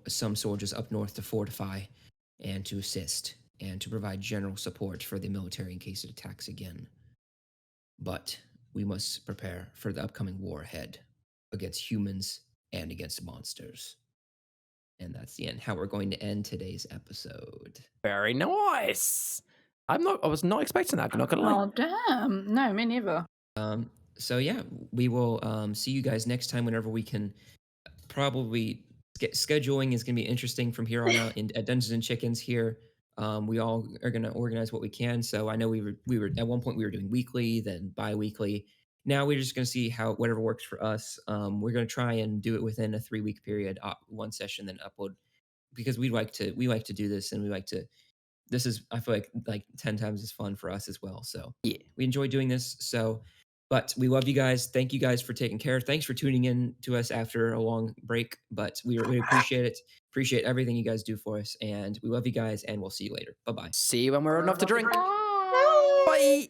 some soldiers up north to fortify and to assist and to provide general support for the military in case it attacks again. But we must prepare for the upcoming war ahead against humans and against monsters. And that's the end. How we're going to end today's episode. Very nice. I was not expecting that. I'm not gonna lie. Oh damn! No, me neither. So yeah, we will see you guys next time whenever we can. Probably scheduling is going to be interesting from here on out. At Dungeons and Chickens here, we all are going to organize what we can. So I know we were at one point we were doing weekly, then bi-weekly. Now we're just going to see how whatever works for us. We're going to try and do it within a 3-week period, one session, then upload, because we like to do this, and we like to. This is, I feel like 10 times as fun for us as well. So Yeah. we enjoy doing this. So, but we love you guys. Thank you guys for taking care. Thanks for tuning in to us after a long break, but we really appreciate it. Appreciate everything you guys do for us. And we love you guys, and we'll see you later. Bye-bye. See you when we're old enough to drink. Bye. Bye.